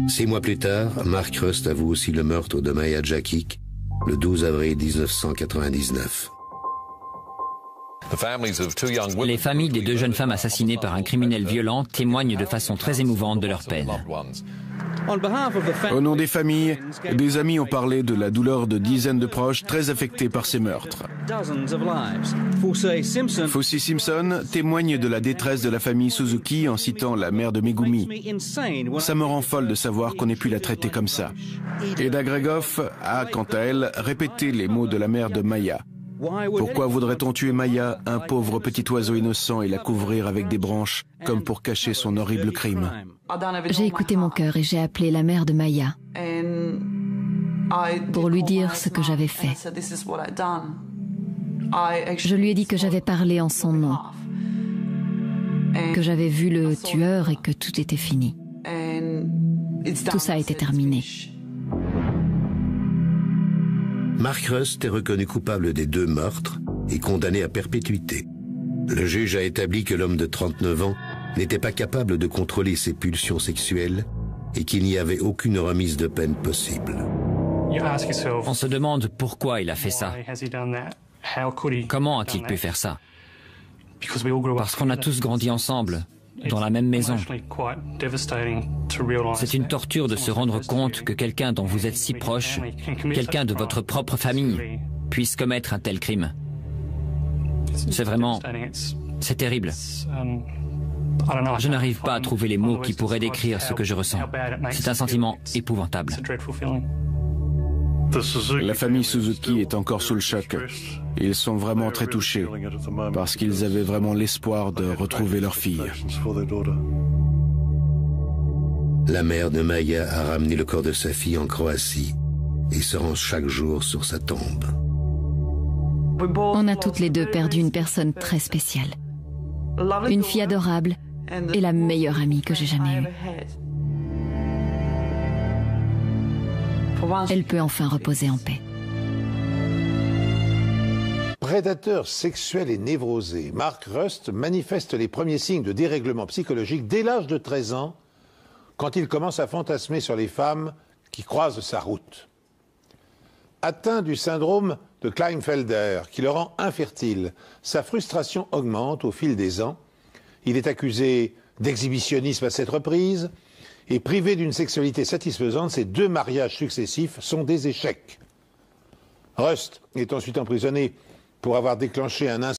6 mois plus tard, Mark Rust avoue aussi le meurtre de Maya Djakic le 12 avril 1999. Les familles des 2 jeunes femmes assassinées par un criminel violent témoignent de façon très émouvante de leur peine. Au nom des familles, des amis ont parlé de la douleur de dizaines de proches très affectés par ces meurtres. Fossey Simpson témoigne de la détresse de la famille Suzuki en citant la mère de Megumi. Ça me rend folle de savoir qu'on ait pu la traiter comme ça. Eda Gregoff a, quant à elle, répété les mots de la mère de Maya. Pourquoi voudrait-on tuer Maya, un pauvre petit oiseau innocent, et la couvrir avec des branches, comme pour cacher son horrible crime? J'ai écouté mon cœur et j'ai appelé la mère de Maya pour lui dire ce que j'avais fait. Je lui ai dit que j'avais parlé en son nom, que j'avais vu le tueur et que tout était fini. Tout ça a été terminé. Mark Rust est reconnu coupable des 2 meurtres et condamné à perpétuité. Le juge a établi que l'homme de 39 ans n'était pas capable de contrôler ses pulsions sexuelles et qu'il n'y avait aucune remise de peine possible. On se demande pourquoi il a fait ça. Comment a-t-il pu faire ça? Parce qu'on a tous grandi ensemble, dans la même maison. C'est une torture de se rendre compte que quelqu'un dont vous êtes si proche, quelqu'un de votre propre famille, puisse commettre un tel crime. C'est terrible. Je n'arrive pas à trouver les mots qui pourraient décrire ce que je ressens. C'est un sentiment épouvantable. La famille Suzuki est encore sous le choc. Ils sont vraiment très touchés parce qu'ils avaient vraiment l'espoir de retrouver leur fille. La mère de Maya a ramené le corps de sa fille en Croatie et se rend chaque jour sur sa tombe. On a toutes les 2 perdu une personne très spéciale. Une fille adorable et la meilleure amie que j'ai jamais eue. Elle peut enfin reposer en paix. Prédateur sexuel et névrosé, Mark Rust manifeste les premiers signes de dérèglement psychologique dès l'âge de 13 ans, quand il commence à fantasmer sur les femmes qui croisent sa route. Atteint du syndrome de Klinefelter, qui le rend infertile, sa frustration augmente au fil des ans. Il est accusé d'exhibitionnisme à 7 reprises, et privé d'une sexualité satisfaisante, ses 2 mariages successifs sont des échecs. Rust est ensuite emprisonné pour avoir déclenché un